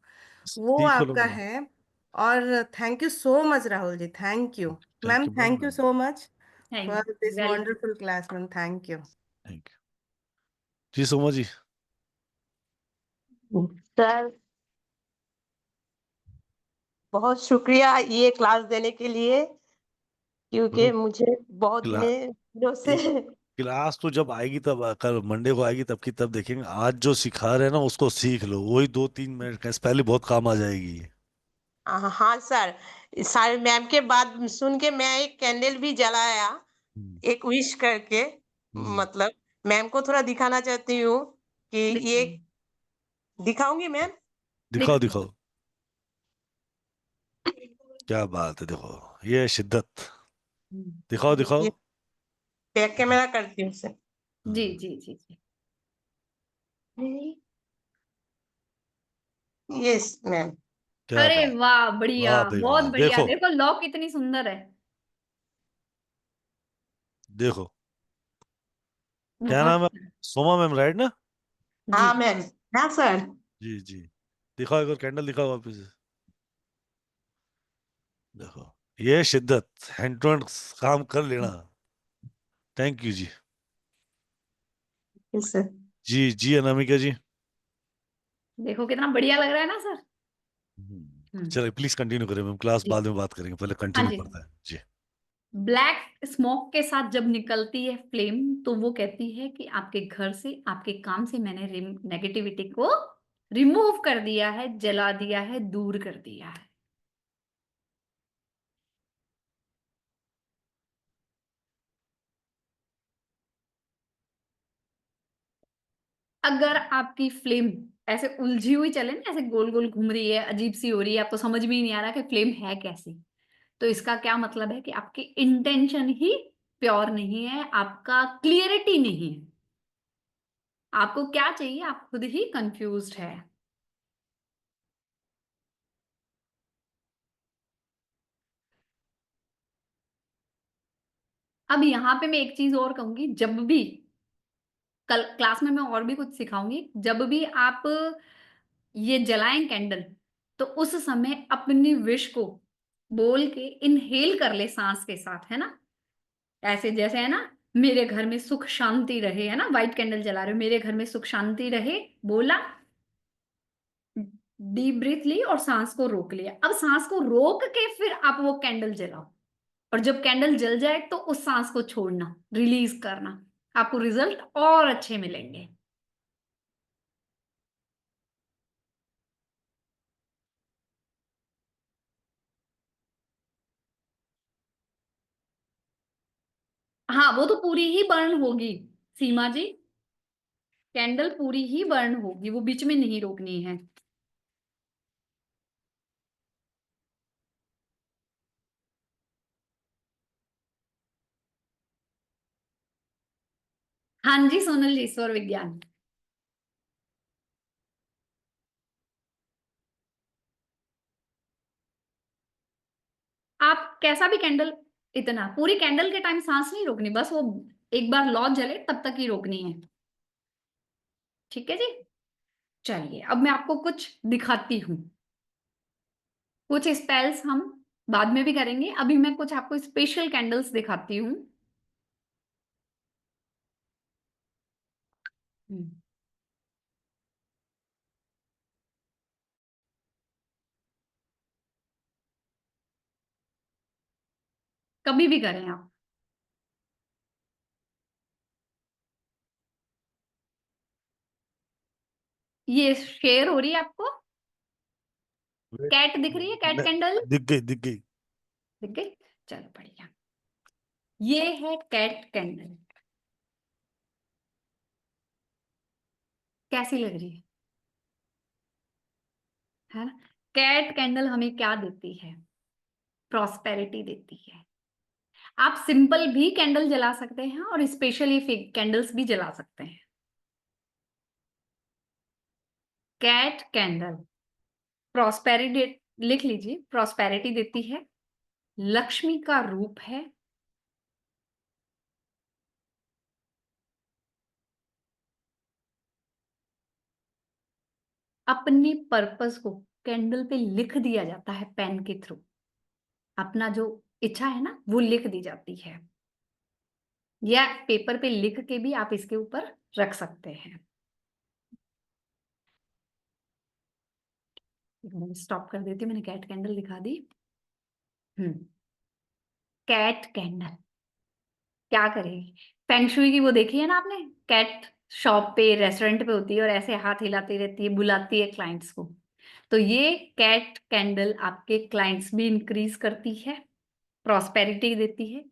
वो सीख लो आपका मैडम। है। और thank you so much Rahul ji, thank you thank ma'am, you thank you ma'am. So much thank for you, this welcome. Wonderful class ma'am, thank you. Thank you जी, सोमा जी। सर बहुत शुक्रिया ये क्लास देने के लिए, क्योंकि मैडम मुझे बहुत क्ला, दिनों से एक क्लास तो जब आएगी तब, कल मंडे को आएगी तब की तब देखेंगे। आज जो सिखा रहे हैं ना उसको सीख लो, वही 2-3 मिनट का पहले बहुत काम आ जाएगी। हाँ सर, सारे मैम के बात सुन के मैं एक कैंडल भी जलाया, हम्म, एक विश करके, हम्म, मतलब मैम को थोड़ा दिखाना चाहती हूँ कि ये दिखाऊंगी मैम। दिखाओ दिखाओ, क्या बात है, देखो ये है शिद्दत। दिखाओ दिखाओ। ये बैक कैमरा करती हूँ सर। जी जी जी जी, यस मैम। क्या अरे बात, वाह, बढ़िया, वाह भाई बहुत वाह, बढ़िया, देखो देखो लॉ कितनी सुंदर है, देखो। क्या बहुत नाम है? सोमा मैम, राइट ना? जी हाँ मैम। हाँ सर। जी जी। दिखाओ एक और कैंडल दिखाओ वापस से। देखो ये शिद्दत, हैंड टू हैंड काम कर लेना। थैंक यू जी। Yes sir. जी जी अनामिका जी। देखो कितना बढ़िया लग रहा है ना सर। चलिए प्लीज कंटिन्यू करें मैम, क्लास जी बाद में बात करेंगे, पहले हाँ कंटिन्यू जी। करते हैं जी। ब्लैक स्मोक के साथ जब निकलती है फ्लेम, तो वो कहती है कि आपके घर से, आपके काम से मैंने नेगेटिविटी को रिमूव कर दिया है, जला दिया है, दूर कर दिया है। अगर आपकी फ्लेम ऐसे उलझी हुई चले ना, ऐसे गोल गोल घूम रही है, अजीब सी हो रही है, आपको समझ में ही नहीं आ रहा कि फ्लेम है कैसी, तो इसका क्या मतलब है कि आपकी इंटेंशन ही प्योर नहीं है, आपका क्लियरिटी नहीं है। आपको क्या चाहिए, आप खुद ही कंफ्यूज्ड है। अब यहां पे मैं एक चीज और कहूंगी, जब भी कल क्लास में मैं और भी कुछ सिखाऊंगी, जब भी आप ये जलाएं कैंडल, तो उस समय अपनी विश को बोल के इनहेल कर ले सांस के साथ, है ना। ऐसे जैसे है ना, मेरे घर में सुख शांति रहे, है ना, व्हाइट कैंडल जला रहे हो, मेरे घर में सुख शांति रहे बोला, डीप ब्रीथ ली और सांस को रोक लिया। अब सांस को रोक के फिर आप वो कैंडल जलाओ, और जब कैंडल जल जाए तो उस सांस को छोड़ना, रिलीज करना, आपको रिजल्ट और अच्छे मिलेंगे। हाँ, वो तो पूरी ही बर्न होगी सीमा जी, कैंडल पूरी ही बर्न होगी, वो बीच में नहीं रोकनी है। हाँ जी सोनल जी, ईश्वर विज्ञान। आप कैसा भी कैंडल, इतना पूरी कैंडल के टाइम सांस नहीं रोकनी, बस वो एक बार लौ जले तब तक ही रोकनी है। ठीक है जी। चलिए अब मैं आपको कुछ दिखाती हूँ, कुछ स्पेल्स हम बाद में भी करेंगे, अभी मैं कुछ आपको स्पेशल कैंडल्स दिखाती हूँ। हम्म, कभी भी करें आप। ये शेयर हो रही है आपको, कैट दिख रही है, कैट कैंडल दिख गई दिख गई। दिख गई। चलो बढ़िया, ये है कैट कैंडल। कैसी लग रही है ना। कैट कैंडल हमें क्या देती है, प्रॉस्पेरिटी देती है। आप सिंपल भी कैंडल जला सकते हैं और स्पेशली फिग कैंडल्स भी जला सकते हैं। कैट कैंडल प्रॉस्पेरिटी, लिख लीजिए, प्रॉस्पेरिटी देती है, लक्ष्मी का रूप है, अपने पर्पस को कैंडल पे लिख दिया जाता है पेन के थ्रू, अपना जो इच्छा है ना वो लिख दी जाती है, या पेपर पे लिख के भी आप इसके ऊपर रख सकते हैं। स्टॉप कर देती हूँ, मैंने कैट कैंडल दिखा दी। कैट कैंडल क्या करेगी, फेंगशुई की वो देखी है ना आपने, कैट शॉप पे रेस्टोरेंट पे होती है और ऐसे हाथ हिलाती रहती है, बुलाती है क्लाइंट्स को, तो ये कैट कैंडल आपके क्लाइंट्स भी इंक्रीज करती है, प्रॉस्पेरिटी देती है।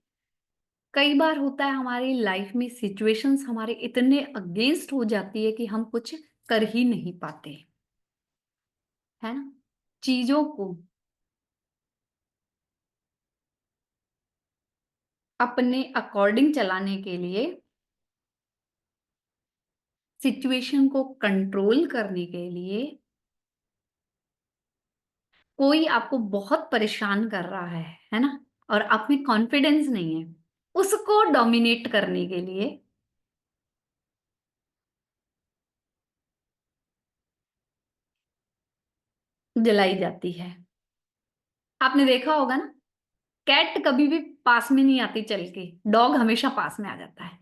कई बार होता है हमारी लाइफ में सिचुएशंस हमारे इतने अगेंस्ट हो जाती है कि हम कुछ कर ही नहीं पाते, है ना। चीजों को अपने अकॉर्डिंग चलाने के लिए, सिचुएशन को कंट्रोल करने के लिए, कोई आपको बहुत परेशान कर रहा है ना, और आप में कॉन्फिडेंस नहीं है, उसको डोमिनेट करने के लिए जलाई जाती है। आपने देखा होगा ना, कैट कभी भी पास में नहीं आती चल के, डॉग हमेशा पास में आ जाता है।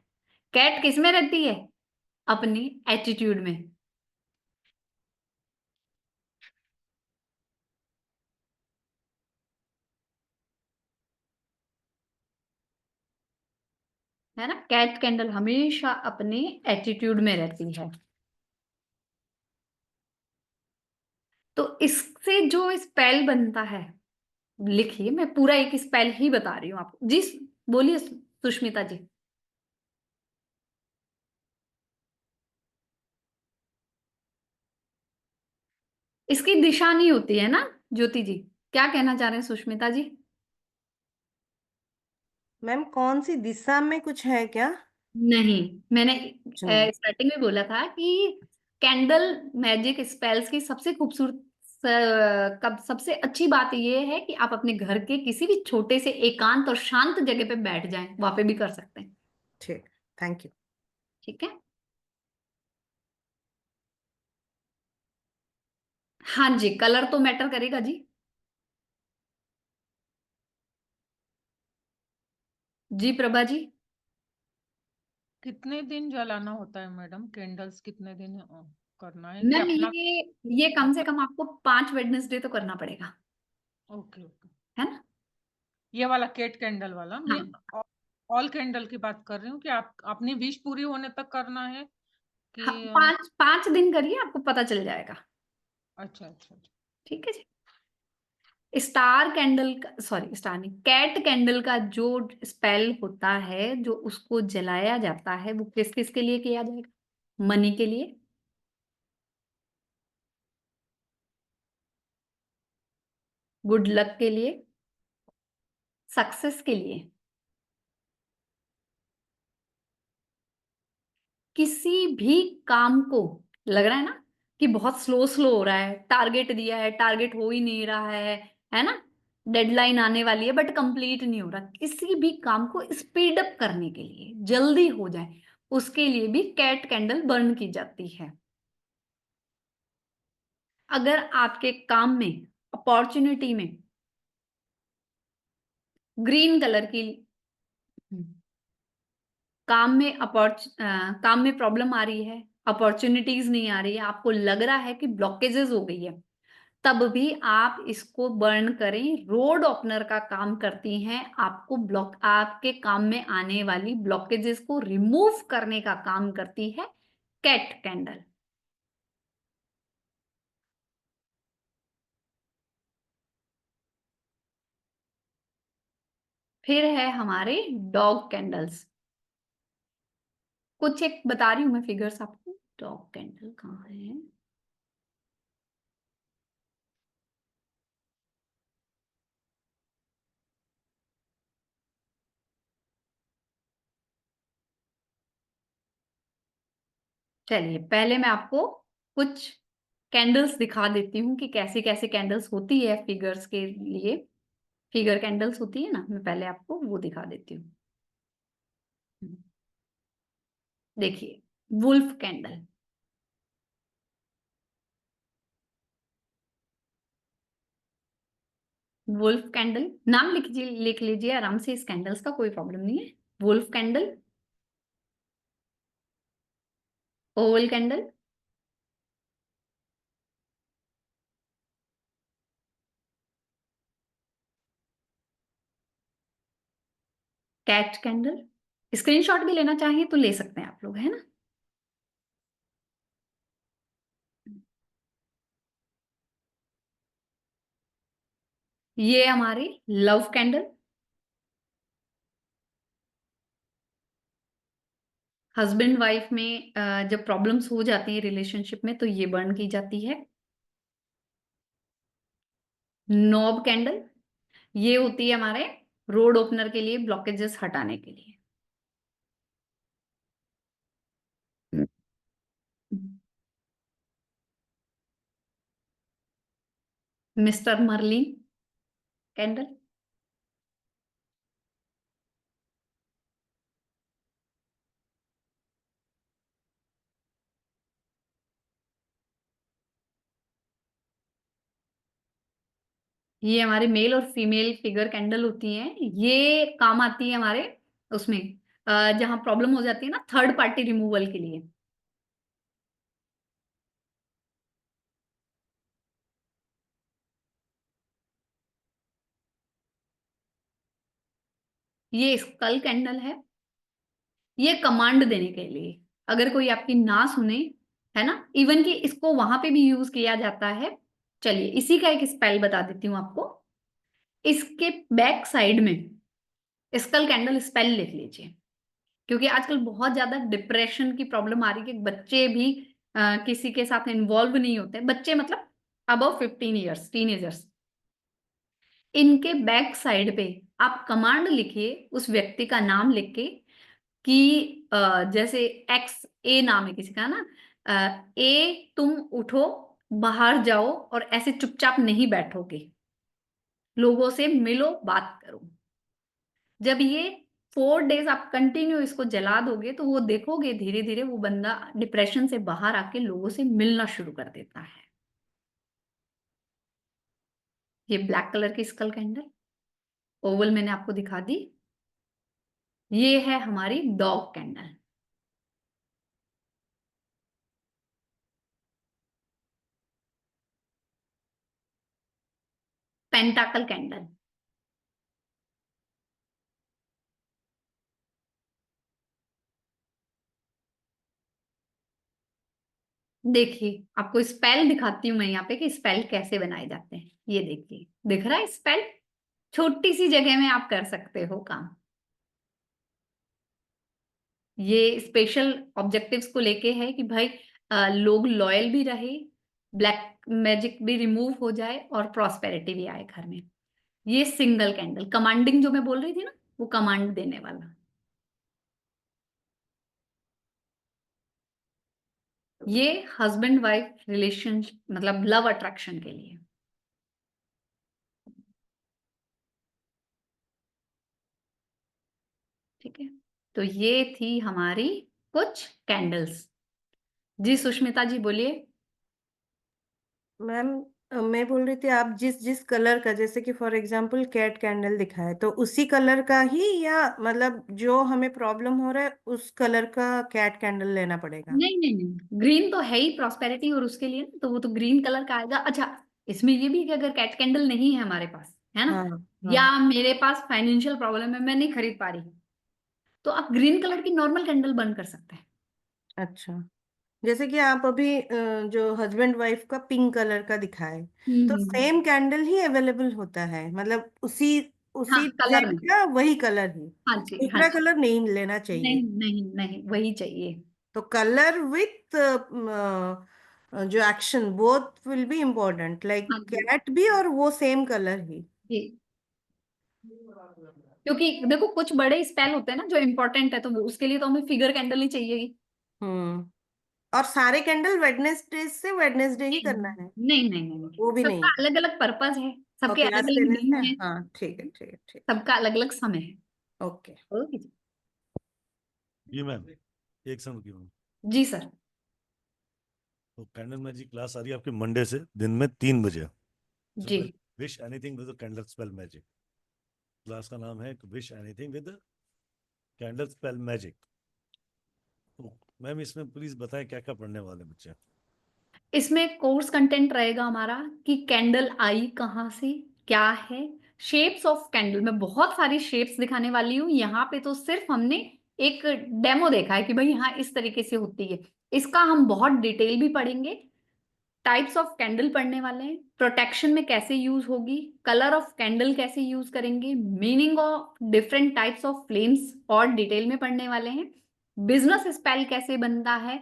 कैट किस में रहती है? अपनी एटीट्यूड में। है ना, कैट कैंडल हमेशा अपने एटीट्यूड में रहती है। तो इससे जो स्पेल बनता है, लिखिए, मैं पूरा एक स्पेल ही बता रही हूँ आपको जी। बोलिए सुष्मिता जी। इसकी दिशा नहीं होती है ना ज्योति जी? क्या कहना चाह रहे हैं सुष्मिता जी? मैम कौन सी दिशा में कुछ है क्या? नहीं, मैंने कुछ नहीं। स्टार्टिंग में बोला था कि कैंडल मैजिक स्पेल्स की सबसे खूबसूरत कब सबसे अच्छी बात यह है कि आप अपने घर के किसी भी छोटे से एकांत और शांत जगह पे बैठ जाएं, वहां पे भी कर सकते हैं। ठीक, थैंक यू। ठीक है। हाँ जी, कलर तो मैटर करेगा जी। जी प्रभा जी। कितने दिन जलाना होता है मैडम? कैंडल्स कितने दिन करना है कि मैम अपना? ये कम से कम आपको 5 वेडनेसडे तो करना पड़ेगा। Okay okay. है ना? ये वाला केट कैंडल वाला मैं हाँ ऑल कैंडल की बात कर रही हूँ कि आप अपनी विश पूरी होने तक करना है कि हाँ, 5 दिन करिए, आपको पता चल जाएगा। अच्छा अच्छा अच्छा। ठीक है जी। स्टार कैंडल का, सॉरी स्टार नहीं, कैट कैंडल का जो स्पेल होता है, जो उसको जलाया जाता है, वो किस किस के लिए किया जाएगा? मनी के लिए, गुड लक के लिए, सक्सेस के लिए। किसी भी काम को लग रहा है ना कि बहुत स्लो स्लो हो रहा है, टारगेट दिया है, टारगेट हो ही नहीं रहा है ना, डेडलाइन आने वाली है बट कंप्लीट नहीं हो रहा, किसी भी काम को स्पीड अप करने के लिए, जल्दी हो जाए, उसके लिए भी कैट कैंडल बर्न की जाती है। अगर आपके काम में, अपॉर्चुनिटी में ग्रीन कलर की, काम में प्रॉब्लम आ रही है, अपॉर्चुनिटीज नहीं आ रही है, आपको लग रहा है कि ब्लॉकेजेस हो गई है, तब भी आप इसको बर्न करें। रोड ओपनर का काम करती हैं, आपको आपके काम में आने वाली ब्लॉकेजेस को रिमूव करने का काम करती है कैट कैंडल। फिर है हमारे डॉग कैंडल्स। कुछ एक बता रही हूं मैं फिगर्स आपको। डॉग कैंडल कहाँ है? चलिए, पहले मैं आपको कुछ कैंडल्स दिखा देती हूँ कि कैसे कैसे कैंडल्स होती है फिगर्स के लिए। फिगर कैंडल्स होती है ना, मैं पहले आपको वो दिखा देती हूँ। देखिए, वुल्फ कैंडल। वुल्फ कैंडल नाम लिख लीजिए आराम से, इस कैंडल्स का कोई प्रॉब्लम नहीं है। Wolf candle, oval candle, cat candle. Screenshot भी लेना चाहिए तो ले सकते हैं आप लोग, है ना? ये हमारी लव कैंडल। हस्बैंड वाइफ में जब प्रॉब्लम्स हो जाती है रिलेशनशिप में, तो ये बर्न की जाती है। नॉब कैंडल, ये होती है हमारे रोड ओपनर के लिए, ब्लॉकेजेस हटाने के लिए। Mister Merlin candle. ये हमारे मेल और फीमेल फिगर कैंडल होती हैं, ये काम आती है हमारे उसमें जहां प्रॉब्लम हो जाती है ना थर्ड पार्टी रिमूवल के लिए। ये स्कल कैंडल है, ये कमांड देने के लिए, अगर कोई आपकी ना सुने, है ना, इवन कि इसको वहां पे भी यूज किया जाता है। चलिए इसी का एक स्पेल बता देती हूँ आपको। इसके बैक साइड में स्कल कैंडल स्पेल लिख लीजिए, क्योंकि आजकल बहुत ज्यादा डिप्रेशन की प्रॉब्लम आ रही है कि बच्चे भी किसी के साथ इन्वॉल्व नहीं होते, बच्चे मतलब अबव 15 ईयर्स, टीनेजर्स। इनके बैक साइड पे आप कमांड लिखिए, उस व्यक्ति का नाम लिख के कि जैसे एक्स ए नाम है किसी का ना, ए तुम उठो, बाहर जाओ और ऐसे चुपचाप नहीं बैठोगे, लोगों से मिलो, बात करो। जब ये 4 डेज आप कंटिन्यू इसको जला दोगे तो वो देखोगे धीरे धीरे वो बंदा डिप्रेशन से बाहर आके लोगों से मिलना शुरू कर देता है। ये ब्लैक कलर की स्कल कैंडल ओवल मैंने आपको दिखा दी। ये है हमारी डॉग कैंडल। पेंटाकल कैंडल। देखिए आपको स्पेल दिखाती हूं मैं यहाँ पे कि स्पेल कैसे बनाए जाते हैं। ये देखिए, दिख रहा है स्पेल? छोटी सी जगह में आप कर सकते हो काम। ये स्पेशल ऑब्जेक्टिव्स को लेके है कि भाई लोग लॉयल भी रहे, ब्लैक मैजिक भी रिमूव हो जाए और प्रॉस्पेरिटी भी आए घर में। ये सिंगल कैंडल कमांडिंग जो मैं बोल रही थी ना, वो कमांड देने वाला। ये हस्बैंड वाइफ रिलेशन मतलब लव अट्रैक्शन के लिए। ठीक है, तो ये थी हमारी कुछ कैंडल्स। जी सुष्मिता जी बोलिए। मैम मैं बोल रही थी, आप जिस जिस कलर का, जैसे कि फॉर एग्जांपल कैट कैंडल दिखाए, तो उसी कलर का ही, या मतलब जो हमें प्रॉब्लम हो रहा है उस कलर का कैट कैंडल लेना पड़ेगा? नहीं नहीं नहीं, ग्रीन तो है ही प्रॉस्पेरिटी और उसके लिए ना, तो वो तो ग्रीन कलर का आएगा। अच्छा, इसमें ये भी है कि अगर कैट कैंडल नहीं है हमारे पास, है ना, हाँ या हाँ। मेरे पास फाइनेंशियल प्रॉब्लम है, मैं नहीं खरीद पा रही, तो आप ग्रीन कलर की नॉर्मल कैंडल बर्न कर सकते हैं। अच्छा, जैसे कि आप अभी जो हस्बैंड वाइफ का पिंक कलर का दिखाए, तो हम्म। सेम कैंडल ही अवेलेबल होता है, मतलब उसी हाँ उसी कलर डिजाइन में। का वही कलर ही, हाँ जी हाँ दूसरा जी। कलर नहीं लेना नहीं चाहिए? नहीं नहीं, वही चाहिए। तो कलर विथ जो action both will be important, like हाँ जी कैट भी और वो सेम कलर ही। जी, क्योंकि देखो कुछ बड़े स्पेल होते हैं ना जो इम्पोर्टेंट है, तो उसके लिए तो हमें फिगर कैंडल ही चाहिए। हम्म। और सारे कैंडल वेडनेसडे से वेडनेसडे ही करना है? नहीं नहीं नहीं नहीं, वो भी सबका नहीं? अलग अलग पर्पज है, और सबके अलग क्लास अलग लेने से? नीड है, हाँ ठीक है ठीक है ठीक। सबका अलग अलग समय है। ओके। ओके जी। जी मैम, एक समय की मैम। जी सर। तो कैंडल मैजिक क्लास आ रही है आपकी मंडे से दिन में 3 बजे। जी wish anything with candle spell magic. Class का नाम है wish anything with candle spell magic. तो मैम इसमें प्लीज बताएं क्या क्या पढ़ने वाले बच्चे? इसमें कोर्स कंटेंट रहेगा हमारा कि कैंडल आई कहाँ से, क्या है, शेप्स ऑफ कैंडल। मैं बहुत सारी शेप्स दिखाने वाली हूँ यहाँ पे, तो सिर्फ हमने एक डेमो देखा है कि भाई हाँ इस तरीके से होती है, इसका हम बहुत डिटेल भी पढ़ेंगे। टाइप्स ऑफ कैंडल पढ़ने वाले हैं, प्रोटेक्शन में कैसे यूज होगी, कलर ऑफ कैंडल कैसे यूज करेंगे, meaning of different types of flames और डिटेल में पढ़ने वाले हैं, बिजनेस स्पेल कैसे बनता है,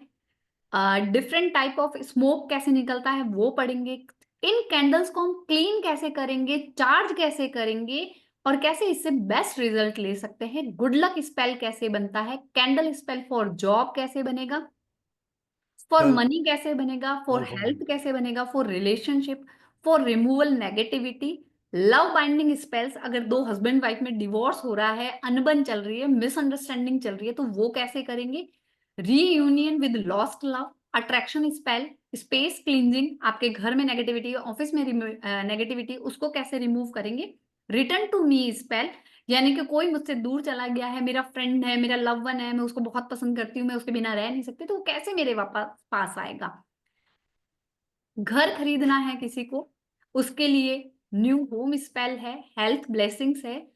डिफरेंट टाइप ऑफ स्मोक कैसे निकलता है वो पढ़ेंगे, इन कैंडल्स को हम क्लीन कैसे करेंगे, चार्ज कैसे करेंगे और कैसे इससे बेस्ट रिजल्ट ले सकते हैं, गुड लक स्पेल कैसे बनता है, कैंडल स्पेल फॉर जॉब कैसे बनेगा, फॉर कल मनी कैसे बनेगा, फॉर कॉल फॉर हेल्थ कैसे बनेगा, for relationship, for removal negativity, love binding spells, अगर दो हस्बैंड वाइफ में डिवोर्स हो रहा है, अनबन चल रही है, मिसअंडरस्टैंडिंग चल रही है, तो वो कैसे करेंगे, reunion with lost love, attraction spell, space cleansing, आपके घर में नेगेटिविटी, ऑफिस में नेगेटिविटी, उसको कैसे रिमूव करेंगे। रिटर्न टू मी स्पेल, यानी कि कोई मुझसे दूर चला गया है, मेरा फ्रेंड है, मेरा लव वन है, मैं उसको बहुत पसंद करती हूँ, मैं उसके बिना रह नहीं सकती, तो वो कैसे मेरे वापस पास आएगा। घर खरीदना है किसी को, उसके लिए न्यू होम स्पेल है, हेल्थ ब्लेसिंग्स है।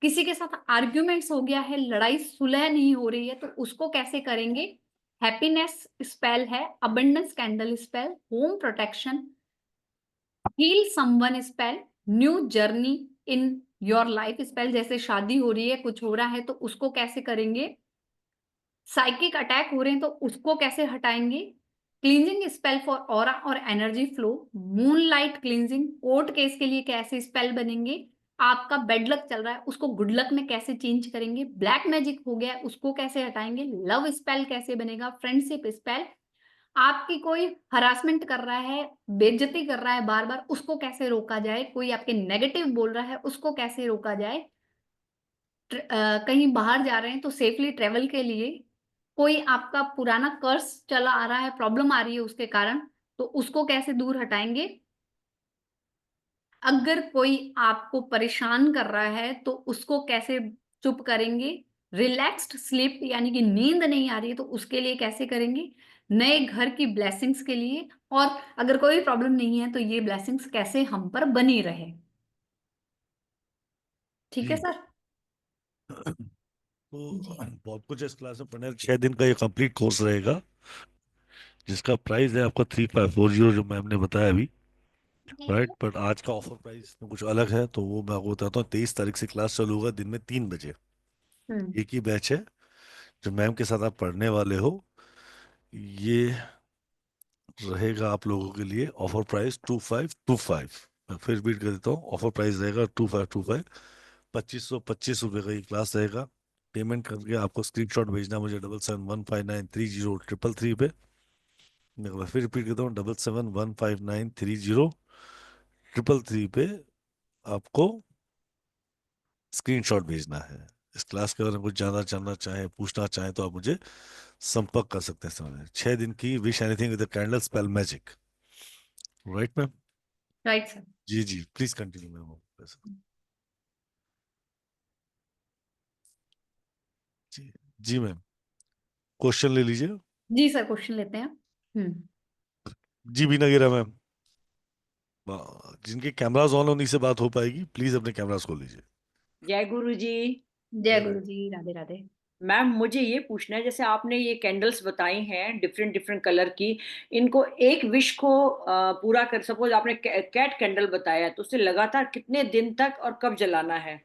किसी के साथ आर्ग्यूमेंट्स हो गया है, लड़ाई सुलह नहीं हो रही है, तो उसको कैसे करेंगे। हैप्पीनेस स्पेल है, abundance candle spell, home protection, heal someone spell, new journey in your life spell, जैसे शादी हो रही है, कुछ हो रहा है, तो उसको कैसे करेंगे। साइकिक अटैक हो रहे हैं, तो उसको कैसे हटाएंगे। क्लींजिंग स्पेल फॉर ऑरा और energy flow, moonlight cleansing, court case के लिए कैसे स्पेल बनेंगे। आपका बेड लक चल रहा है, उसको गुड लक में कैसे चेंज करेंगे। ब्लैक मैजिक हो गया है, उसको कैसे हटाएंगे। लव स्पेल कैसे बनेगा। फ्रेंडशिप स्पेल, आपकी कोई हरासमेंट कर रहा है, बेइज्जती कर रहा है बार बार, उसको कैसे रोका जाए। कोई आपके नेगेटिव बोल रहा है, उसको कैसे रोका जाए। कहीं बाहर जा रहे हैं तो सेफली ट्रेवल के लिए, कोई आपका पुराना कर्स चला आ रहा है, प्रॉब्लम आ रही है उसके कारण, तो उसको कैसे दूर हटाएंगे। अगर कोई आपको परेशान कर रहा है तो उसको कैसे चुप करेंगे। रिलैक्स्ड स्लीप, यानी कि नींद नहीं आ रही है, तो उसके लिए कैसे करेंगे। नए घर की ब्लेसिंग्स के लिए, और अगर कोई प्रॉब्लम नहीं है तो ये ब्लेसिंग्स कैसे हम पर बनी रहे। ठीक है जी। सर। तो जी बहुत कुछ है इस क्लास में पढ़ने, 6 दिन का ये कंप्लीट कोर्स रहेगा, जिसका प्राइस है आपका 3540 जो मैम ने बताया अभी, राइट। बट आज का ऑफर प्राइस में कुछ अलग है, तो वो मैं आपको बताता हूँ। 23 तारीख से क्लास चालू होगा दिन में 3 बजे। हम्म एक ही बैच है जो मैम के साथ आप पढ़ने वाले हो। ये रहेगा आप लोगों के लिए ऑफर प्राइस 2525। मैं फिर रिपीट कर देता हूँ, ऑफर प्राइस रहेगा 2525। 2525 रुपये का ये क्लास रहेगा। पेमेंट करके आपको स्क्रीनशॉट भेजना मुझे 7715930333 पे। मैं फिर रिपीट करता हूँ, 7715930333 पे आपको स्क्रीनशॉट भेजना है। इस क्लास के बारे में कुछ जानना जानना चाहें, पूछना चाहें, तो आप मुझे संपर्क कर सकते हैं। समय 6 दिन की wish anything with candle spell magic, right ma'am. Right sir. जी जी, प्लीज कंटिन्यू मैम। जी जी मैम, क्वेश्चन ले लीजिए। जी सर, क्वेश्चन लेते हैं। जी बीना गिरा मैम, जिनके कैमरास ऑन उन्हीं से बात हो पाएगी, प्लीज अपने कैमरास खोल लीजिए। जय गुरु जी। जय गुरु जी, राधे राधे। मैम मुझे ये पूछना है, जैसे आपने ये कैंडल्स बताई हैं डिफरेंट डिफरेंट कलर की, इनको एक विश को पूरा कर, सपोज आपने कैट कैंडल बताया है, तो उसे लगातार कितने दिन तक और कब जलाना है।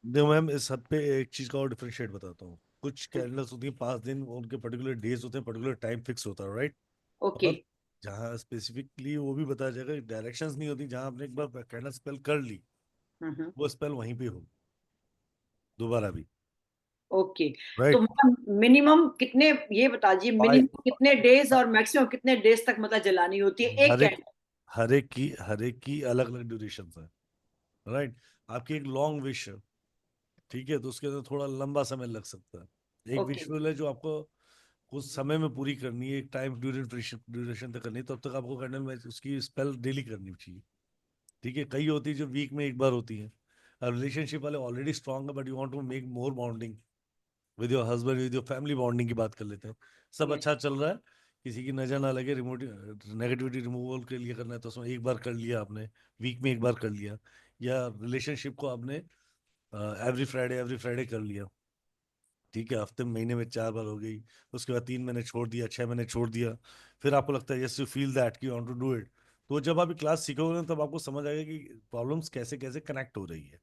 देखो मैम, इस हद पे एक चीज का और डिफरेंशिएट बताता हूँ। कुछ कैंडल्स होती है 5 दिन, उनके पर्टिकुलर डेज होते हैं, पर्टिकुलर टाइम फिक्स होता है, राइट। ओके। और जहाँ स्पेसिफिकली वो भी बताया जाएगा, डायरेक्शंस नहीं होती। जहाँ आपने एक बार कैंडल स्पेल कर ली, हम्म। वो स्पेल वहीं पे हो दोबारा भी, ओके। तो राइट। मतलब मिनिमम कितने, ये बता दीजिए मिनिमम कितने डेज और मैक्सिमम कितने डेज तक मतलब जलानी होती है एक हर एक कैंडल। हर एक की अलग अलग ड्यूरेशन है, राइट। आपकी एक लॉन्ग विश है, ठीक है, तो उसके अंदर थोड़ा लंबा समय लग सकता है। एक ओके। विजुअल है जो आपको कुछ समय में पूरी करनी है, एक टाइम ड्यूरेशन तक करनी है, तब तक आपको करने में उसकी स्पेल डेली करनी चाहिए, ठीक है। कई होती है जो वीक में एक बार होती है। रिलेशनशिप वाले ऑलरेडी स्ट्रांग है, but you want to make more bonding with your husband, with your family, bonding की बात कर लेते हैं। सब यस। अच्छा चल रहा है, किसी की नजर ना लगे, रिमोट नेगेटिविटी रिमूवल के लिए करना है, तो उसमें एक बार कर लिया आपने, वीक में एक बार कर लिया। या रिलेशनशिप को आपने एवरी फ्राइडे कर लिया, ठीक है। हफ्ते में, महीने में 4 बार हो गई। उसके बाद 3 महीने छोड़ दिया, 6 महीने छोड़ दिया। फिर आपको लगता है यस यू फील दैट कि वांट टू डू इट, तो जब आप क्लास सीखोगे ना, तब आपको समझ आएगा कि प्रॉब्लम्स कैसे कैसे कनेक्ट हो रही है,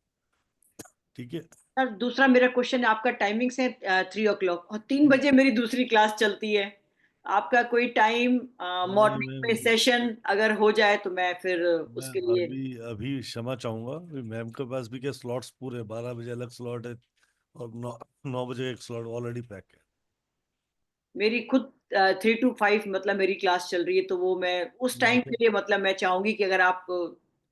ठीक है। सर दूसरा मेरा क्वेश्चन, आपका टाइमिंग्स है 3 o'clock और 3 बजे मेरी दूसरी क्लास चलती है। आपका कोई टाइम नहीं मॉर्निंग मैम, में सेशन अगर हो जाए तो मैं फिर मैं उसके लिए। अभी अभी क्षमा चाहूंगा, मैम के पास भी क्या स्लॉट्स पूरे 12 बजे अलग स्लॉट है, और 9 बजे एक स्लॉट ऑलरेडी पैक है। मेरी खुद 3 to 5 मतलब मेरी क्लास चल रही है, तो वो मैं उस टाइम के लिए मतलब मैं चाहूंगी कि अगर आप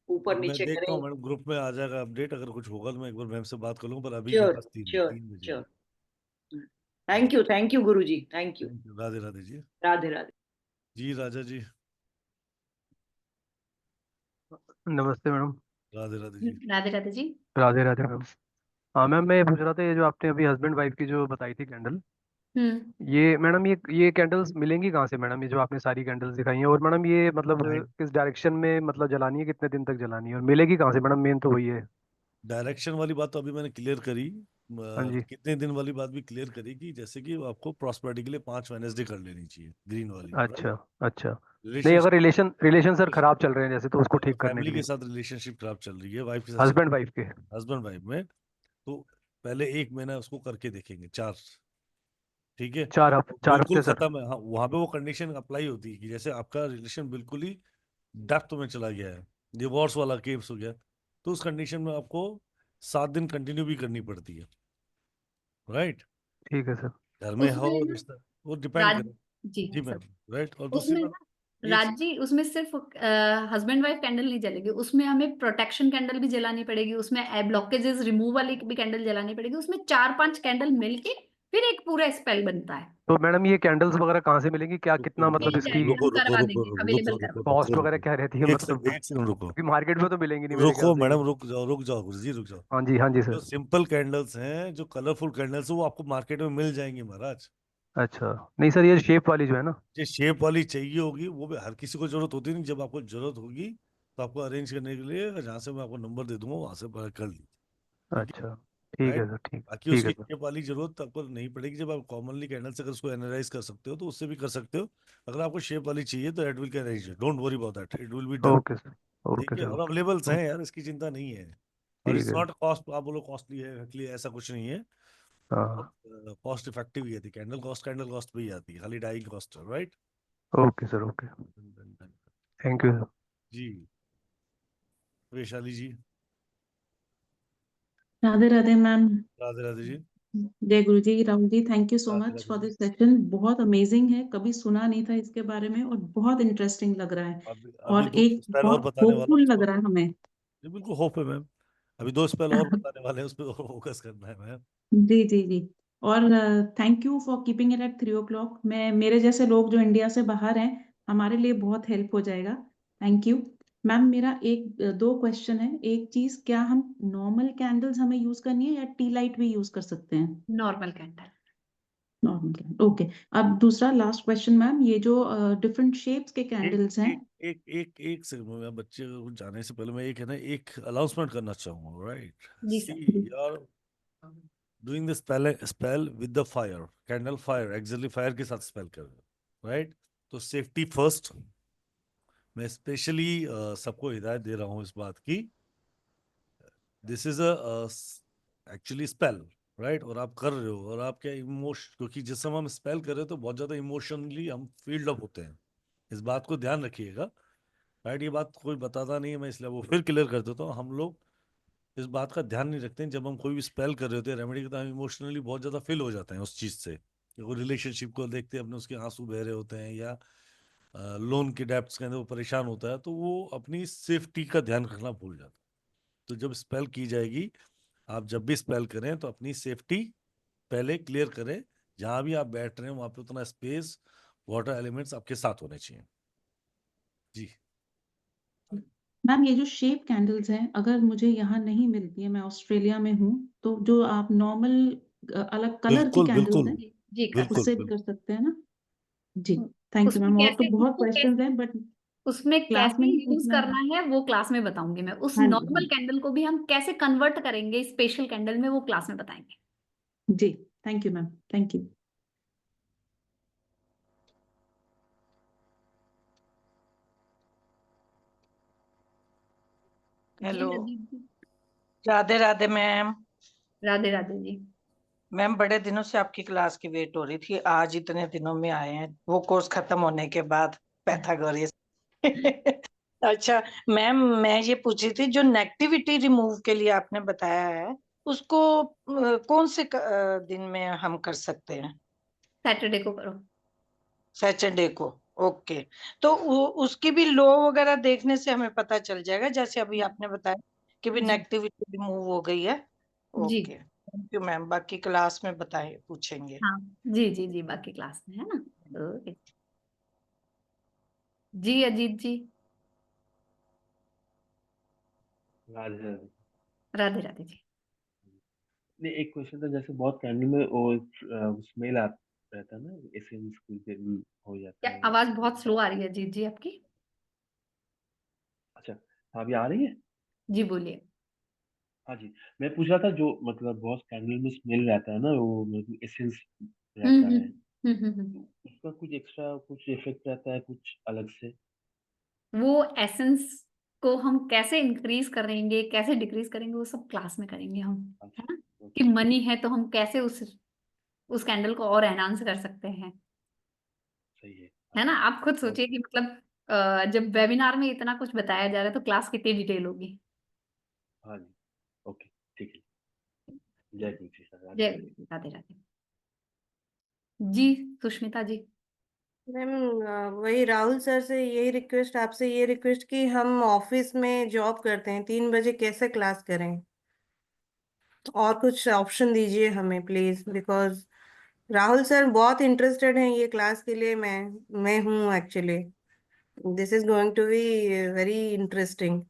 ऊपर मैं नीचे देखता हूँ करें। मैडम, ग्रुप में आ जाएगा अपडेट, अगर कुछ होगा तो मैं एक बार मैम से बात कर लूंगा, पर अभी के श्योर पास तीन है, श्योर 3 बजे है। Sure. Thank you Guru ji, thank you. Thank you, Radhe Radhe ji. Radhe Radhe. जी राजा जी। नमस्ते मैडम। राधे राधे जी। राधे राधे जी। राधे राधे मैम। हाँ मैम, मैं ये पूछ रहा था, ये जो आपने अभी हस्बैंड वाइफ की जो बताई थी कैंडल, ये मैडम ये कैंडल्स मिलेंगी कहाँ से मैडम? ये जो आपने सारी कैंडल्स दिखाई हैं, और मैडम ये मतलब किस डायरेक्शन में मतलब जलानी है, कितने दिन तक जलानी है, और मिलेगी कहाँ से मैडम? मेन तो वही है। डायरेक्शन वाली बात तो अभी मैंने क्लियर करी, हाँ जी। कितने दिन वाली बात भी क्लियर करी कि जैसे कि आपको प्रॉस्पेरिटी के लिए 5 वेडनेसडे कर लेनी चाहिए, ग्रीन वाली, अच्छा अच्छा। नहीं, रिलेशनशिप अगर रिलेशन सर खराब चल रहे हैं जैसे, तो उसको ठीक करने के फैमिली के लिए, साथ रिलेशनशिप खराब चल रही है, वाइफ के साथ हस्बैंड वाइफ के। हस्बैंड वाइफ में, तो पहले 1 महीना उसको करके देखेंगे, 4, ठीक है, 4 बिल्कुल हफ्ते सर। खत्म है, हाँ वहां पे वो कंडीशन अप्लाई होती है कि जैसे आपका रिलेशन बिल्कुल ही डेप्थ में चला गया है, डिवोर्स वाला केस हो गया, तो उस कंडीशन में आपको 7 दिन कंटिन्यू भी करनी पड़ती है, राइट। ठीक है सर। घर में हो उसमें ना रिश्ता, वो डिपेंड राज करे। जी जी सर, मैम, राइट। और दूसरी उसमें बात, ना एक राज जी, उसमें सिर्फ हस्बैंड वाइफ कैंडल नहीं जलेगी, उसमें हमें प्रोटेक्शन कैंडल भी जलानी पड़ेगी, उसमें ब्लॉकेजेस रिमूव वाली भी कैंडल जलानी पड़ेगी, उसमें 4-5 कैंडल मिलके फिर एक पूरा स्पेल बनता है। तो मैडम ये कैंडल्स वगैरह कहाँ से मिलेंगी, क्या रुको कितना रुको मतलब मिल इसकी जाएगी, रुको हम रुको करवा रुको देंगे, रुको अवेलेबल रुको करवा रुको कॉस्ट रुको वगैरह रुको क्या रहती है एक मतलब? सेकंड, एक सेकंड रुको, क्योंकि मार्केट में तो मिलेंगी नहीं मेरे रुको ख्याल से ये। मैडम, रुक जाओ गुरु जी, रुक जाओ। हाँ जी जो सर। सिंपल कैंडल्स हैं, जो कलरफुल कैंडल्स हैं, वो आपको मार्केट में मिल जाएंगी महाराज। अच्छा, नहीं सर, ये शेप वाली जो है ना। ये शेप वाली चाहिए होगी, वो भी हर किसी को जरूरत होती नहीं, जब आपको जरूरत होगी तो आपको अरेंज करने के लिए जहाँ से मैं आपको नंबर दे दूंगा वहां से कर लीजिए, ठीक है, अच्छा, ठीक है राइट। सर, ठीक बाकी ठीक है उसकी सर। शेप वाली जरूरत आपको नहीं पड़ेगी, जब आप कॉमनली कैंडल से अगर उसको एनालाइज कर सकते हो तो उससे भी कर सकते हो। अगर आपको शेप वाली चाहिए तो it will can arrange, don't worry about that, it will be done, okay sir. ठीक ओके है। सर। और ओके। अवेलेबल्स हैं ओके। यार, इसकी चिंता नहीं है। और ठीक इट्स है। नॉट कॉस्ट, आप बोलो कॉस्टली है इसलिए, ऐसा कुछ नहीं है, हाँ। कॉस्ट इफेक्टिव ही है, कैंडल कॉस्ट भी आती है, खाली डाइंग कॉस्ट है, right. Okay sir. Okay. Thank you sir. जी, वैशाली जी। राधे राधे मैम। राधे राधे जी। जय Guru ji. Rahul ji, thank you so Radhe much Radhe for ji. This session, बहुत अमेजिंग है, कभी सुना नहीं था इसके बारे में और बहुत इंटरेस्टिंग लग रहा है अभी और 2 एक स्पेल और बहुत बताने वाला हूँ होपफुल लग उसको, रहा है हमें। जी बिल्कुल होप है मैम, अभी 2 स्पेल और बताने वाले हैं, उस पर फोकस करना है मैम। जी जी जी। और thank you for keeping it at 3 o'clock। मैं, मेरे जैसे लोग जो इंडिया से बाहर हैं, हमारे लिए बहुत हेल्प हो जाएगा। Thank you ma'am. मेरा एक 2 क्वेश्चन है। एक चीज, क्या हम नॉर्मल कैंडल्स हमें यूज करनी है या टी लाइट भी यूज कर सकते हैं? Normal candle. Normal candle, okay. अब दूसरा लास्ट क्वेश्चन मैम, ये जो डिफरेंट शेप्स के एक कैंडल्स हैं। एक एक सेकंड में, बच्चे को जाने से पहले मैं एक है ना, एक अनाउंसमेंट करना चाहूंगा, राइट। जी सी, सर। यार, doing the spell with the fire, candle fire, exactly fire के साथ स्पेल कर रहे हो, राइट। तो सेफ्टी फर्स्ट, मैं स्पेशली सबको हिदायत दे रहा हूँ इस बात की, this is a actually spell, right. और आप कर रहे हो, और आप क्या इमोशन, क्योंकि जिस समय हम स्पेल कर रहे हो तो बहुत ज्यादा इमोशनली हम फील्ड अप होते हैं, इस बात को ध्यान रखिएगा, राइट। ये बात कोई बताता नहीं है, मैं इसलिए वो फिर क्लियर कर देता हूँ। हम लोग इस बात का ध्यान नहीं रखते हैं, जब हम कोई भी स्पेल कर रहे होते हैं रेमेडी के, तो हम इमोशनली बहुत ज्यादा फील हो जाते हैं उस चीज से, वो रिलेशनशिप को देखते हैं अपने, उसके आंसू बह रहे होते हैं, या लोन के डेप्ट्स के अंदर वो परेशान होता है, तो वो अपनी सेफ्टी का ध्यान रखना भूल जाता है। तो जब स्पेल की जाएगी, आप जब भी स्पेल करें तो अपनी सेफ्टी पहले क्लियर करें, जहां भी आप बैठ रहे हैं वहां पे उतना स्पेस, वाटर एलिमेंट्स आपके साथ होने चाहिए। जी। मैम ये जो शेप कैंडल्स हैं, अगर मुझे यहाँ नहीं मिलती है, मैं ऑस्ट्रेलिया में हूँ, तो जो आप नॉर्मल अलग कलर की बिल्कुल कैंडल्स बिल्कुल हैं, जी कर बिल्कुल उससे सकते भी बिल्कुल। कर सकते हैं ना? जी। हैं। थैंक यू उसमें मैम। और तो कैसे बहुत उसको क्वेश्चंस कैसे हैं बट उसमें क्लास कैसे में ही यूज पूछना है। करना है वो क्लास में बताऊंगी मैं। उस हाँ जी, हाँ नॉर्मल कैंडल को भी हम कैसे कन्वर्ट करेंगे स्पेशल कैंडल में, वो क्लास में बताएंगे। जी। Thank you ma'am. Thank you. जी hello, Ajit ji. Radhe Radhe ma'am. Radhe Radhe ji. Ma'am बड़े दिनों से आपकी क्लास की वेट हो रही थी, आज इतने दिनों में आए हैं, वो कोर्स खत्म होने के बाद, पैथागोरस। अच्छा मैम, मैं ये पूछी थी, जो नेगेटिविटी रिमूव के लिए आपने बताया है, उसको कौन से दिन में हम कर सकते हैं? सैटरडे को करो। सैटरडे को, ओके। तो उसकी भी लो वगैरह देखने से हमें पता चल जाएगा, जैसे अभी आपने बताया कि भी जी नेगेटिविटी रिमूव हो गई है। जी। ओके, थैंक यू मैम, बाकी क्लास में बताए पूछेंगे। हाँ जी जी जी, बाकी क्लास में है ना। ओके जी अजीत जी। राधे राधे। राधे राधे जी। नहीं, एक क्वेश्चन था, जैसे बहुत कैंडल में वो स्मेल आ रहता है ना, एसेंस कुछ हो जाता क्या है। आवाज बहुत स्लो आ रही है जीत जी आपकी? अच्छा, हाँ, अभी आ रही है? जी बोलिए। हाँ जी, मैं पूछ रहा था, जो मतलब बहुत कैंडल में स्मेल रहता है ना, वो मतलब एसेंस हम्म रहता है, हम्म हम्म हम्म हम्म। उसका कुछ एक्स्ट्रा कुछ इफेक्ट रहता है कुछ अलग से? वो एसेंस को हम कैसे इंक्रीज करेंगे, कैसे डिक्रीज करेंगे, वो सब क्लास में करेंगे हम, है ना? अच्छा, कि ओके। मनी है तो हम कैसे उस कैंडल को और एनहांस कर सकते हैं, सही है। है ना? आप खुद बहुत। सोचिए कि मतलब जब वेबिनार में इतना कुछ बताया जा रहा है तो क्लास कितनी डिटेल होगी। हाँ जी, ओके, ठीक है। जय गुरु जी, राधे जय राधे। गुरु, राधे राधे। जी सुष्मिता जी। मैम वही राहुल सर से यही रिक्वेस्ट, आपसे ये रिक्वेस्ट कि हम ऑफिस में जॉब करते हैं, 3 बजे कैसे क्लास करें? और कुछ ऑप्शन दीजिए हमें प्लीज, बिकॉज राहुल सर बहुत इंटरेस्टेड हैं ये क्लास के लिए। मैं हूँ actually, this is going to be very interesting.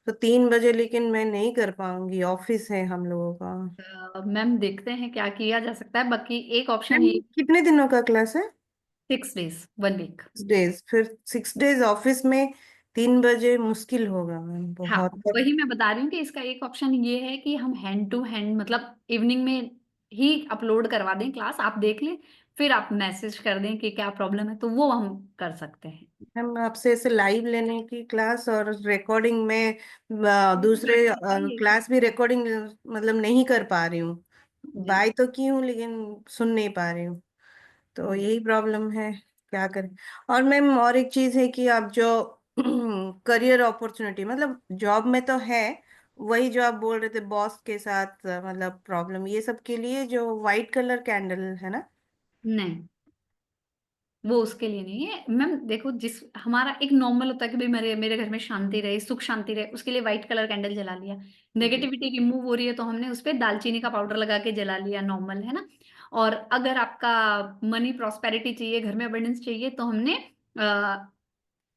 तो 3 बजे लेकिन मैं नहीं कर पाऊंगी, ऑफिस है हम लोगों का। मैम देखते हैं क्या किया जा सकता है, बाकी एक ऑप्शन मैम ये। कितने दिनों का क्लास है? 6 days, 1 week। 6 डेज, फिर 6 डेज ऑफिस में 3 बजे मुश्किल होगा मैम हाँ बहुत। वही मैं बता रही हूँ कि इसका एक ऑप्शन ये है कि हम हैंड टू हैंड मतलब इवनिंग में ही अपलोड करवा दें क्लास, आप देख लें, फिर आप मैसेज कर दें कि क्या प्रॉब्लम है, तो वो हम कर सकते हैं। मैम आपसे ऐसे लाइव लेने की क्लास और रिकॉर्डिंग में दूसरे बताइए। क्लास भी रिकॉर्डिंग मतलब नहीं कर पा रही हूँ। जी बाय तो की हूँ लेकिन सुन नहीं पा रही हूँ, तो जी। यही प्रॉब्लम है, क्या करें? और मैम और एक चीज है कि आप जो करियर अपॉर्चुनिटी मतलब जॉब में तो है, वही जो आप बोल रहे थे बॉस के साथ मतलब प्रॉब्लम, ये सब के लिए जो वाइट कलर कैंडल है ना? नहीं वो उसके लिए नहीं है मैम, देखो जिस हमारा एक नॉर्मल होता है कि भाई मेरे मेरे घर में शांति रहे, सुख शांति रहे, उसके लिए व्हाइट कलर कैंडल जला लिया। जी। नेगेटिविटी रिमूव हो रही है तो हमने उस पे दालचीनी का पाउडर लगा के जला लिया, नॉर्मल है ना। और अगर आपका मनी प्रॉस्पेरिटी चाहिए, घर में अबंडेंस चाहिए, तो हमने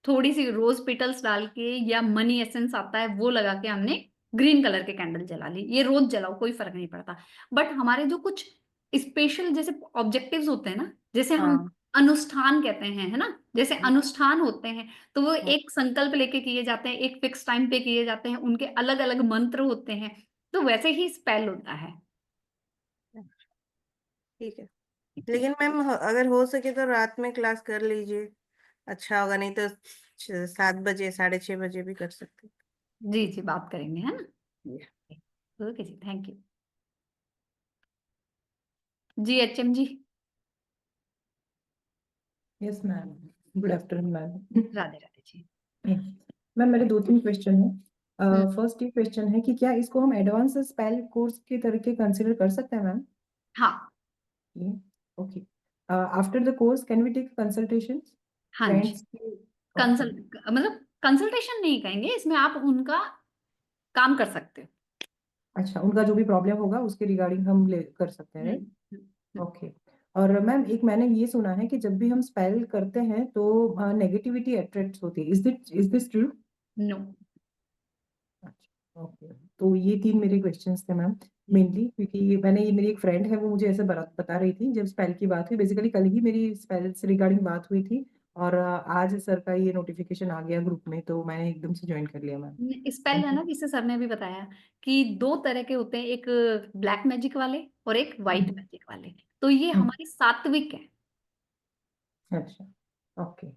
थोड़ी सी रोज पेटल्स डाल के या मनी एसेंस आता है वो लगा के हमने ग्रीन कलर के कैंडल जला ली। ये रोज जलाओ कोई फर्क नहीं पड़ता। बट हमारे जो कुछ स्पेशल जैसे ऑब्जेक्टिव्स होते हैं ना, जैसे हम हाँ अनुष्ठान कहते हैं, है ना, जैसे अनुष्ठान होते हैं तो वो हाँ, एक संकल्प लेके किए जाते हैं, एक फिक्स टाइम पे किए जाते हैं, उनके अलग अलग मंत्र होते हैं, तो वैसे ही स्पेल होता है। ठीक है। लेकिन मैम अगर हो सके तो रात में क्लास कर लीजिए, अच्छा होगा, नहीं तो 7 बजे 6:30 बजे भी कर सकते जी जी बात करेंगे, है ना। हैं। ओके जी, थैंक यू। जी एचएम जी। Yes ma'am, good afternoon ma'am. Radhe Radhe ji. Ma'am मेरे 2-3 क्वेश्चन है। हम्म, फर्स्ट ये क्वेश्चन है कि क्या इसको हम एडवांस स्पेल कोर्स के तरीके कंसिडर कर सकते हैं मैम? हाँ okay. After the course can we take consultation हाँ जी। क्लाइंट्स की? ओके। कंसल्ट मतलब कंसल्टेशन नहीं कहेंगे इसमें, आप उनका काम कर सकते हो। अच्छा, उनका जो भी प्रॉब्लम होगा उसके रिगार्डिंग हम ले कर सकते हैं, हम्म, राइट? हम्म। ओके। और मैम एक मैंने ये सुना है कि जब भी हम स्पेल करते हैं तो नेगेटिविटी अट्रैक्ट होती है, इज दिस ट्रू? नो। अच्छा, ओके। तो ये 3 मेरे क्वेश्चंस थे मैम, मेनली क्योंकि ये मेरी एक फ्रेंड है, वो मुझे ऐसे बता रही थी जब स्पेल की बात हुई, बेसिकली कल ही मेरी स्पेल से रिगार्डिंग बात हुई थी, और आज सर का ये नोटिफिकेशन आ गया ग्रुप में, तो मैंने एकदम से ज्वाइन कर लिया मैम। स्पेल थैंक है यू। ना, जिससे सर ने भी बताया कि 2 तरह के होते हैं, एक ब्लैक मैजिक वाले और एक व्हाइट हम्म, मैजिक वाले, तो ये हम्म, हमारी सात्विक है। अच्छा, ओके।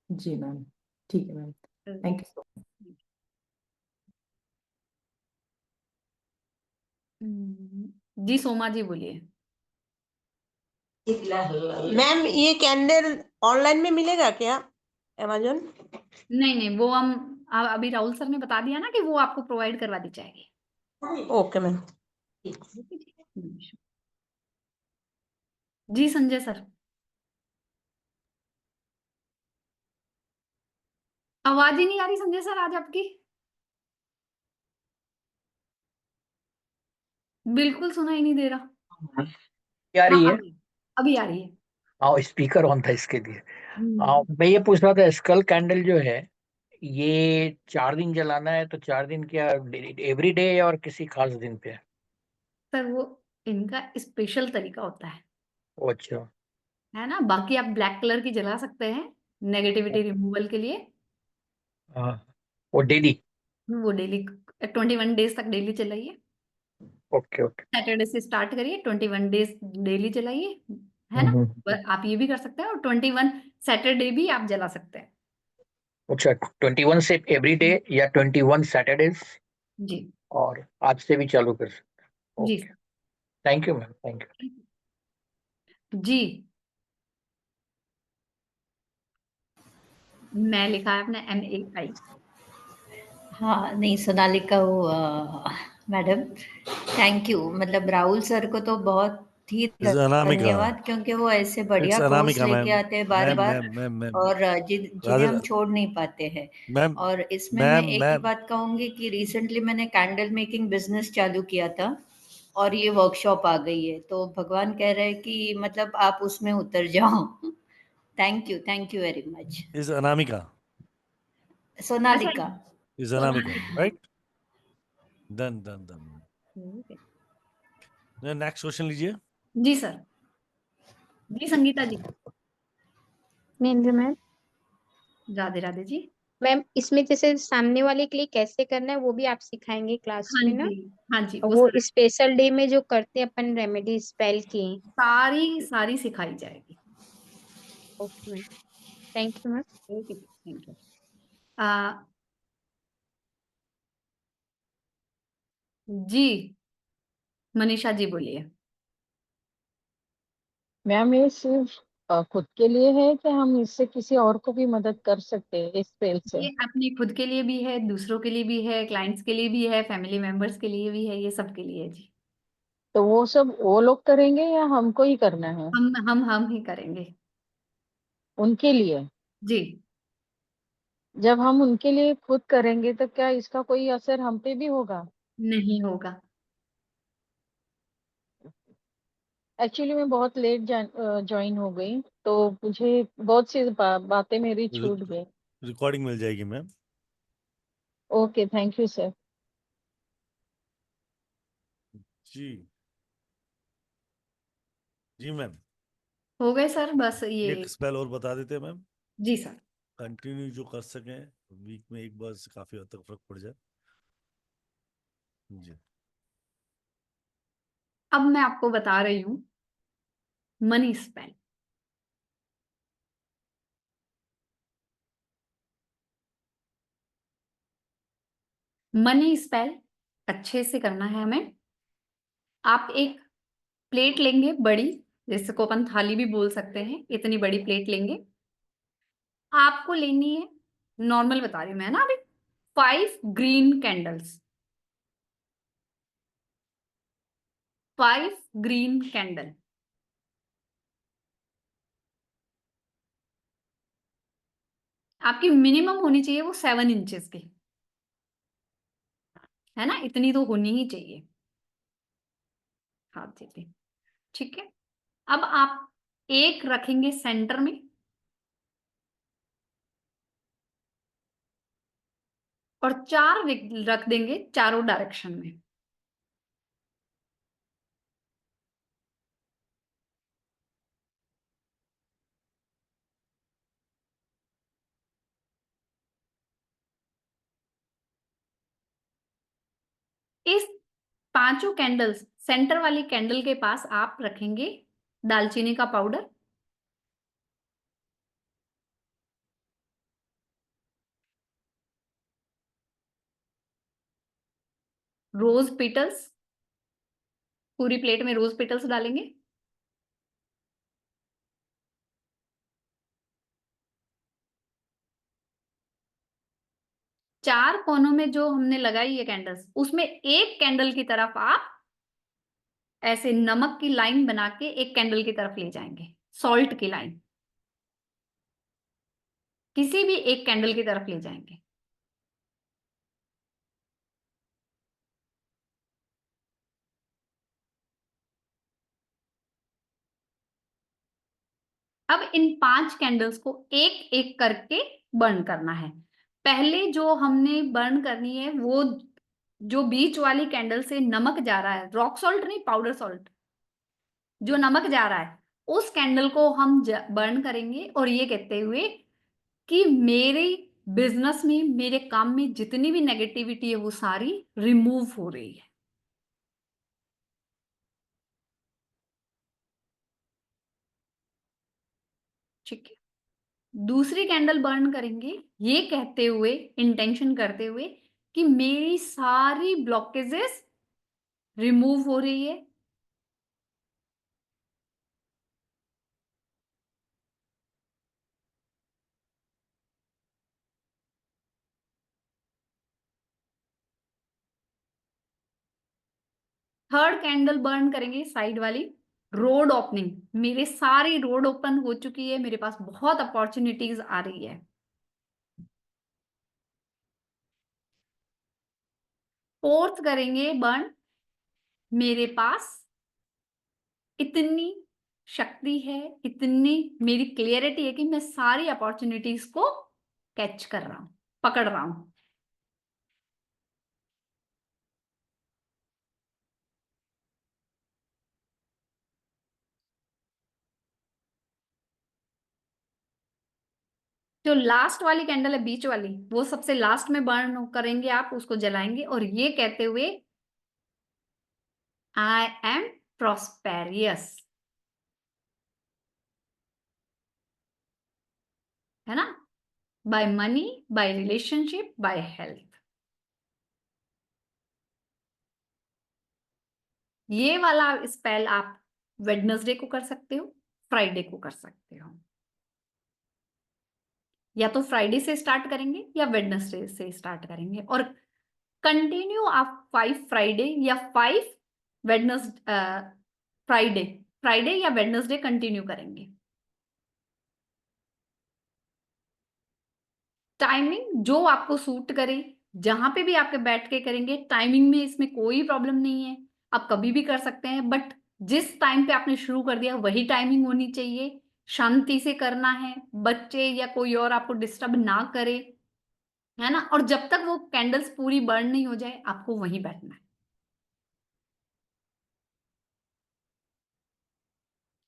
जी मैम, ठीक है ma'am, thank you so much. जी सोमा जी बोलिए। मैम ये कैंडल ऑनलाइन में मिलेगा क्या, अमेजोन? नहीं नहीं वो हम अभी राहुल सर ने बता दिया ना कि वो आपको प्रोवाइड करवा दी जाएगी। Okay ma'am. ओके जी। जी संजय सर। आवाज ही नहीं आ रही संजय सर आज आपकी, बिल्कुल सुना ही नहीं दे रहा। क्या हाँ रही है? अभी आ रही है। हाँ, स्पीकर ऑन था इसके लिए। हम्म, मैं ये पूछ रहा था, स्कल कैंडल जो है ये 4 दिन जलाना है, तो 4 दिन क्या एवरी डे और किसी खास दिन पे? सर वो इनका स्पेशल तरीका होता है अच्छा। ना। बाकी आप ब्लैक कलर की जला सकते हैं नेगेटिविटी रिमूवल के लिए। हाँ, वो डेली? वो डेली 21 डेज तक डेली चलाइए। Okay okay. सैटरडे से स्टार्ट करिए, 21 डेज डेली चलाइए, है ना। आप ये भी कर सकते हैं और 21 सैटरडे भी आप जला सकते हैं। अच्छा, 21 से एवरी डे या 21 सैटरडेज? जी और आज से भी चालू कर सकते हैं। जी okay, thank you ma'am, thank you. जी। मैं लिखा है अपने MAI। हाँ नहीं सोनालिका वो मैडम थैंक यू, मतलब राहुल सर को तो बहुत ही It's अनामिका। धन्यवाद, क्योंकि वो ऐसे It's बढ़िया कोर्स अनामिका लेके मैम। आते हैं बार बार, मैम और जिन्हें राधे हम छोड़ नहीं पाते हैं। मैम और इसमें मैं एक ही मैम बात कहूंगी कि रिसेंटली मैंने कैंडल मेकिंग बिजनेस चालू किया था और ये वर्कशॉप आ गई है, तो भगवान कह रहे हैं कि मतलब आप उसमें उतर जाओ। Thank you very much. Is Anamika. Sonalika. Is Anamika, right? Done done done. Next question लीजिए। जी सर। जी संगीता जी। महेंद्र मैम। राधे राधे जी। मैम इसमें जैसे सामने वाले के लिए कैसे करना है वो भी आप सिखाएंगे क्लास हाँ में ना। जी हाँ जी, और वो वो स्पेशल डे में जो करते हैं अपन रेमेडी स्पेल की। सारी सारी सिखाई जाएगी। Okay ma'am, thank you ma'am. Okay thank you. जी मनीषा जी बोलिए। मैम ये सिर्फ खुद के लिए है कि हम इससे किसी और को भी मदद कर सकते हैं इस स्पेल से? ये अपने खुद के लिए भी है, दूसरों के लिए भी है, क्लाइंट्स के लिए भी है, फैमिली मेंबर्स के लिए भी है, ये सब के लिए है जी। तो वो सब वो लोग करेंगे या हमको ही करना है? हम ही करेंगे उनके लिए? जी। जब हम उनके लिए खुद करेंगे तो क्या इसका कोई असर हम पे भी होगा? नहीं होगा। एक्चुअली मैं बहुत लेट ज्वाइन हो गई, तो मुझे बहुत सी बातें मेरी छूट गई। रिकॉर्डिंग मिल जाएगी ma'am. Okay, thank you sir. जी जी मैम। हो गए सर, बस ये। एक स्पेल और बता देते हैं मैम। जी सर। कंटिन्यू जो कर सकें वीक में एक बार से काफी हद तक फर्क पड़ जाए जी। अब मैं आपको बता रही हूँ मनी स्पेल। मनी स्पेल अच्छे से करना है हमें। आप एक प्लेट लेंगे बड़ी, जिसको अपन थाली भी बोल सकते हैं, इतनी बड़ी प्लेट लेंगे। आपको लेनी है, नॉर्मल बता रही हूँ मैं ना अभी, 5 ग्रीन कैंडल्स। 5 green candle. आपकी मिनिमम होनी चाहिए वो 7 इंचेस की, है ना, इतनी तो होनी ही चाहिए। हाँ जी ठीक है। अब आप एक रखेंगे सेंटर में, और 4 रख देंगे चारों डायरेक्शन में। इस 5 कैंडल्स, सेंटर वाली कैंडल के पास आप रखेंगे दालचीनी का पाउडर, रोज पेटल्स, पूरी प्लेट में रोज पेटल्स डालेंगे, चार कोनों में जो हमने लगाई है कैंडल्स, उसमें एक कैंडल की तरफ आप ऐसे नमक की लाइन बना के एक कैंडल की तरफ ले जाएंगे, सॉल्ट की लाइन किसी भी एक कैंडल की तरफ ले जाएंगे। अब इन 5 कैंडल्स को एक एक करके बर्न करना है। पहले जो हमने बर्न करनी है वो जो बीच वाली कैंडल से नमक जा रहा है, रॉक सॉल्ट नहीं, पाउडर सॉल्ट, जो नमक जा रहा है उस कैंडल को हम बर्न करेंगे और ये कहते हुए कि मेरे बिजनेस में, मेरे काम में जितनी भी नेगेटिविटी है वो सारी रिमूव हो रही है। ठीक है, दूसरी कैंडल बर्न करेंगे ये कहते हुए, इंटेंशन करते हुए कि मेरी सारी ब्लॉकेजेस रिमूव हो रही है। थर्ड कैंडल बर्न करेंगे साइड वाली, रोड ओपनिंग, मेरे सारी रोड ओपन हो चुकी है, मेरे पास बहुत अपॉर्चुनिटीज आ रही है। फोर्थ करेंगे बर्न, मेरे पास इतनी शक्ति है, इतनी मेरी क्लियरिटी है कि मैं सारी अपॉर्चुनिटीज को कैच कर रहा हूं, पकड़ रहा हूं। जो लास्ट वाली कैंडल है, बीच वाली, वो सबसे लास्ट में बर्न करेंगे आप, उसको जलाएंगे और ये कहते हुए आई एम प्रॉस्पेरियस, है ना, by money, by relationship, by health. ये वाला स्पेल आप वेडनेसडे को कर सकते हो, फ्राइडे को कर सकते हो, या तो फ्राइडे से स्टार्ट करेंगे या वेडनेसडे से स्टार्ट करेंगे और कंटिन्यू आप 5 फ्राइडे या 5 वेडनेस फ्राइडे फ्राइडे या वेडनेसडे कंटिन्यू करेंगे। टाइमिंग जो आपको सूट करे, जहां पे भी आपके बैठ के करेंगे, टाइमिंग में इसमें कोई प्रॉब्लम नहीं है, आप कभी भी कर सकते हैं, बट जिस टाइम पे आपने शुरू कर दिया वही टाइमिंग होनी चाहिए। शांति से करना है, बच्चे या कोई और आपको डिस्टर्ब ना करे, है ना, और जब तक वो कैंडल्स पूरी बर्न नहीं हो जाए आपको वहीं बैठना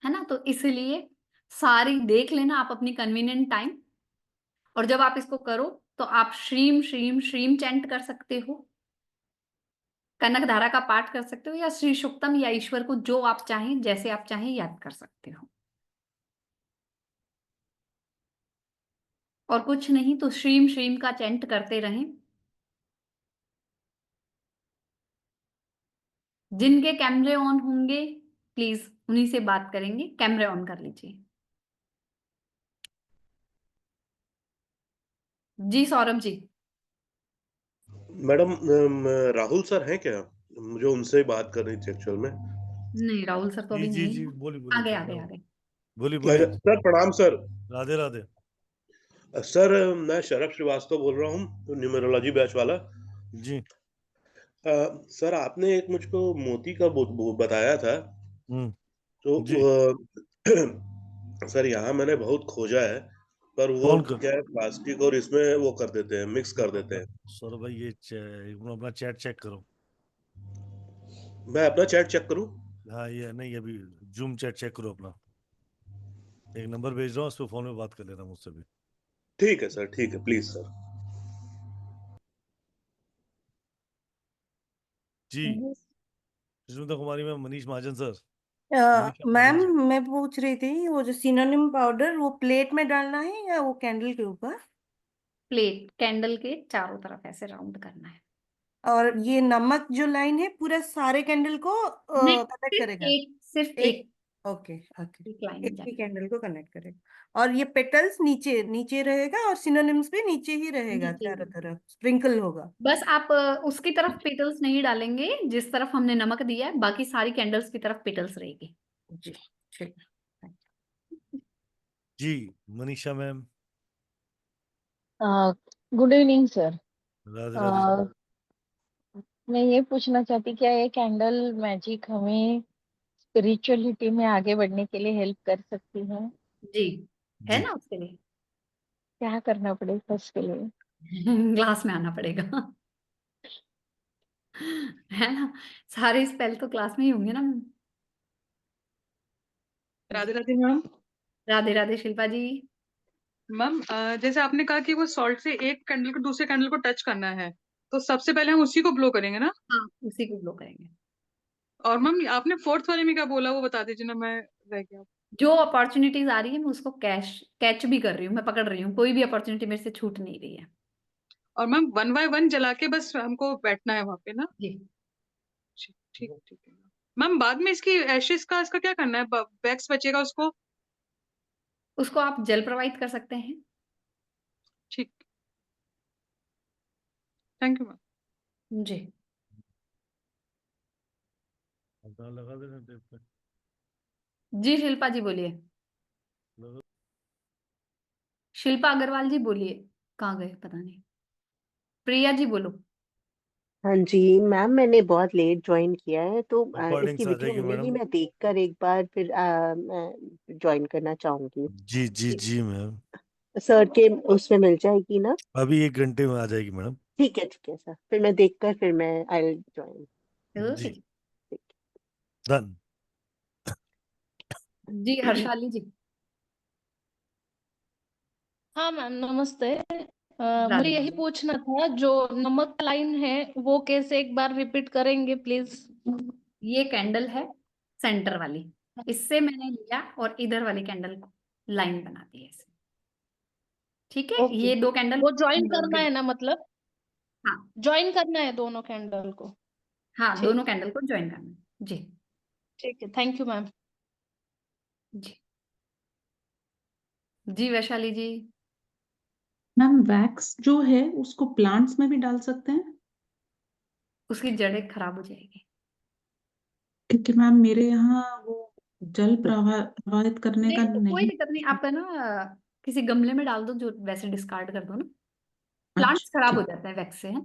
है ना। तो इसलिए सारी देख लेना आप अपनी कन्वीनियंट टाइम, और जब आप इसको करो तो आप श्रीम श्रीम श्रीम चैंट कर सकते हो, कनक धारा का पाठ कर सकते हो, या श्री सुक्तम या ईश्वर को जो आप चाहें, जैसे आप चाहें याद कर सकते हो। और कुछ नहीं तो श्रीम श्रीम का चैंट करते रहें। जिनके कैमरे ऑन होंगे प्लीज उन्हीं से बात करेंगे, कैमरे ऑन कर लीजिए। जी सौरभ जी। मैडम राहुल सर हैं क्या? मुझे उनसे बात करनी थी एक्चुअल में। नहीं, राहुल सर तो जी अभी जी नहीं जी, है। बोलिए आ बोलिए गए सर, आ गए आ गए। बोलिए बोलिए। सर प्रणाम सर। राधे राधे। सर मैं शरभ श्रीवास्तव बोल रहा हूँ, न्यूमरोलॉजी बैच वाला जी। सर आपने एक मुझको मोती का बताया था, तो जी। सर यहाँ मैंने बहुत खोजा है, पर वो कौन कर क्या है प्लास्टिक और इसमें वो कर देते हैं, मिक्स कर देते हैं। सौरभ भाई ये अपना चैट चेक करो। मैं अपना चैट चेक करूँ? हाँ, ये नहीं, अभी जूम चैट चेक करो अपना। एक नंबर भेज रहा हूँ, उस पर फोन में बात कर लेना मुझसे भी। ठीक है सर, ठीक है, प्लीज सर। जी, Sushmita Kumari ma'am, Manish Mahajan sir, Manisha ma'am Mahajan ji. मैं पूछ रही थी वो जो सिनोनिम पाउडर वो प्लेट में डालना है या वो कैंडल के ऊपर? प्लेट, कैंडल के चारों तरफ ऐसे राउंड करना है। और ये नमक जो लाइन है पूरा सारे कैंडल को नहीं, कनेक्ट सिर्फ करेगा? एक, सिर्फ एक। एक ओके ओके। एक लाइन एक ही जाएगी। कैंडल को कनेक्ट करेगा और ये पेटल्स नीचे नीचे रहेगा और सिनोनिम्स भी नीचे ही रहेगा, नीचे चारों ही। तरफ स्प्रिंकल होगा। बस आप उसकी तरफ पेटल्स नहीं डालेंगे जिस तरफ हमने नमक दिया है, बाकी सारी कैंडल्स की तरफ पेटल्स रहेगी। जी ठीक है। जी, Manisha ma'am. Good evening sir. Radhe Radhe. मैं ये पूछना चाहती, क्या ये कैंडल मैजिक हमें स्पिरिचुअलिटी में आगे बढ़ने के लिए हेल्प कर सकती है? जी, है जी। ना, उसके लिए क्या करना पड़ेगा उसके लिए? क्लास में आना पड़ेगा। है ना? सारे स्पेल तो क्लास में ही होंगे ना मैम। राधे राधे मैम। राधे राधे शिल्पा जी। मैम जैसे आपने कहा कि वो सॉल्ट से एक कैंडल को दूसरे कैंडल को टच करना है, तो सबसे पहले हम उसी को ब्लो करेंगे ना? हाँ, उसी को ब्लो करेंगे। और मैम आपने फोर्थ वाले में क्या बोला वो बता दीजिए ना, मैं रह गया। जो अपॉर्चुनिटीज आ रही है मैं उसको कैच भी कर रही हूँ, मैं पकड़ रही हूँ, कोई भी अपॉर्चुनिटी मेरे से छूट नहीं रही है। और मैम 1 बाय 1 जला के बस हमको बैठना है वहां पे ना? जी ठीक ठीक है मैम। बाद में इसकी एशेस का इसका क्या करना है? वैक्स बचेगा उसको आप जेल प्रोवाइड कर सकते हैं। ठीक, थैंक यू मैम। जी लगा देना टेप पे। जी शिल्पा जी बोलिए। शिल्पा अग्रवाल जी बोलिए, कहाँ गए पता नहीं। प्रिया जी बोलो। हाँ जी मैम, मैंने बहुत लेट ज्वाइन किया है, तो इसकी रिकॉर्डिंग्स आ वीडियो जाएगी मिलेगी, मैडम। मैं देखकर एक बार फिर मैं ज्वाइन करना चाहूंगी। जी जी जी मैम, सर के उसमें मिल जाएगी ना? अभी 1 घंटे में आ जाएगी मैडम। ठीक है सर, फिर मैं देखकर फिर मैं आई ज्वाइन। जी डन। जी हर्षाली जी। हाँ मैम नमस्ते। राधे मुझे यही राधे। पूछना था, जो नमक लाइन है वो कैसे, एक बार रिपीट करेंगे प्लीज? ये कैंडल है सेंटर वाली, इससे मैंने लिया और इधर वाली कैंडल को लाइन बना दी ऐसे। ठीक है, ओके, ये 2 कैंडल वो ज्वाइन करना है ना, मतलब हाँ ज्वाइन करना है दोनों कैंडल को? हाँ, ठीक दोनों कैंडल को ज्वाइन करना है। जी ठीक है, थैंक यू मैम। जी जी वैशाली जी। मैम वैक्स जो है उसको प्लांट्स में भी डाल सकते हैं? उसकी जड़ें खराब हो जाएगी। क्योंकि मैम मेरे यहाँ वो जल प्रवाहित करने का नहीं कोई नहीं। दिक्कत नहीं, आप है ना किसी गमले में डाल दो, जो वैसे डिस्कार्ड कर दो ना, प्लांट्स अच्छा खराब हो ठीक। जाते हैं वैक्स से है।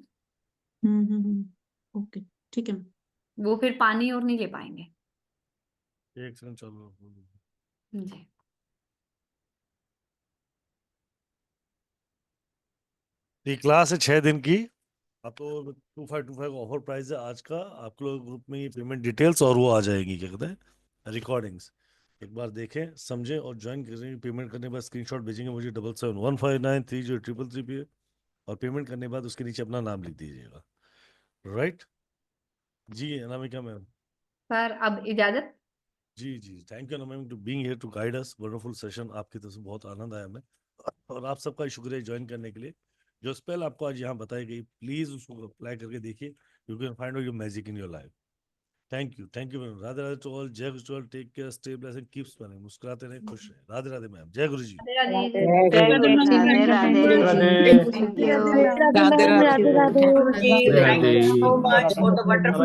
ओके ठीक है। वो फिर पानी और नहीं ले पाएंगे। एक सेकंड चलो। जी ये क्लास है 6 दिन की। अब तो 2525 का ऑफर प्राइस है आज का। आप लोग ग्रुप में ये पेमेंट डिटेल्स और वो आ जाएगी, क्या कहते हैं, रिकॉर्डिंग्स एक बार देखें समझें और ज्वाइन करें। पेमेंट करने के बाद स्क्रीनशॉट भेजेंगे मुझे 7715930333 पे, और पेमेंट करने के बाद उसके नीचे अपना नाम लिख दीजिएगा। राइट जी अनामिका मैम। सर अब इजाजत। जी जी thank you ma'am to being here to guide us. Wonderful session आपकी तरफ से बहुत आनंद आया हमें, और आप सबका शुक्रिया ज्वाइन करने के लिए। जो स्पेल आपको आज यहाँ बताई गई, प्लीज उसको अप्लाई करके देखिए, you can find out your magic in your life. Thank you ma'am. Radhe Radhe to all. जय Guru to all. Take care, stay blessed and keep smiling. मुस्कुराते रहे, खुश रहे। राधे राधे मैम। जय Guru ji. Radhe Radhe, thank you. Thank you, Thank you. thank you so much for the wonderful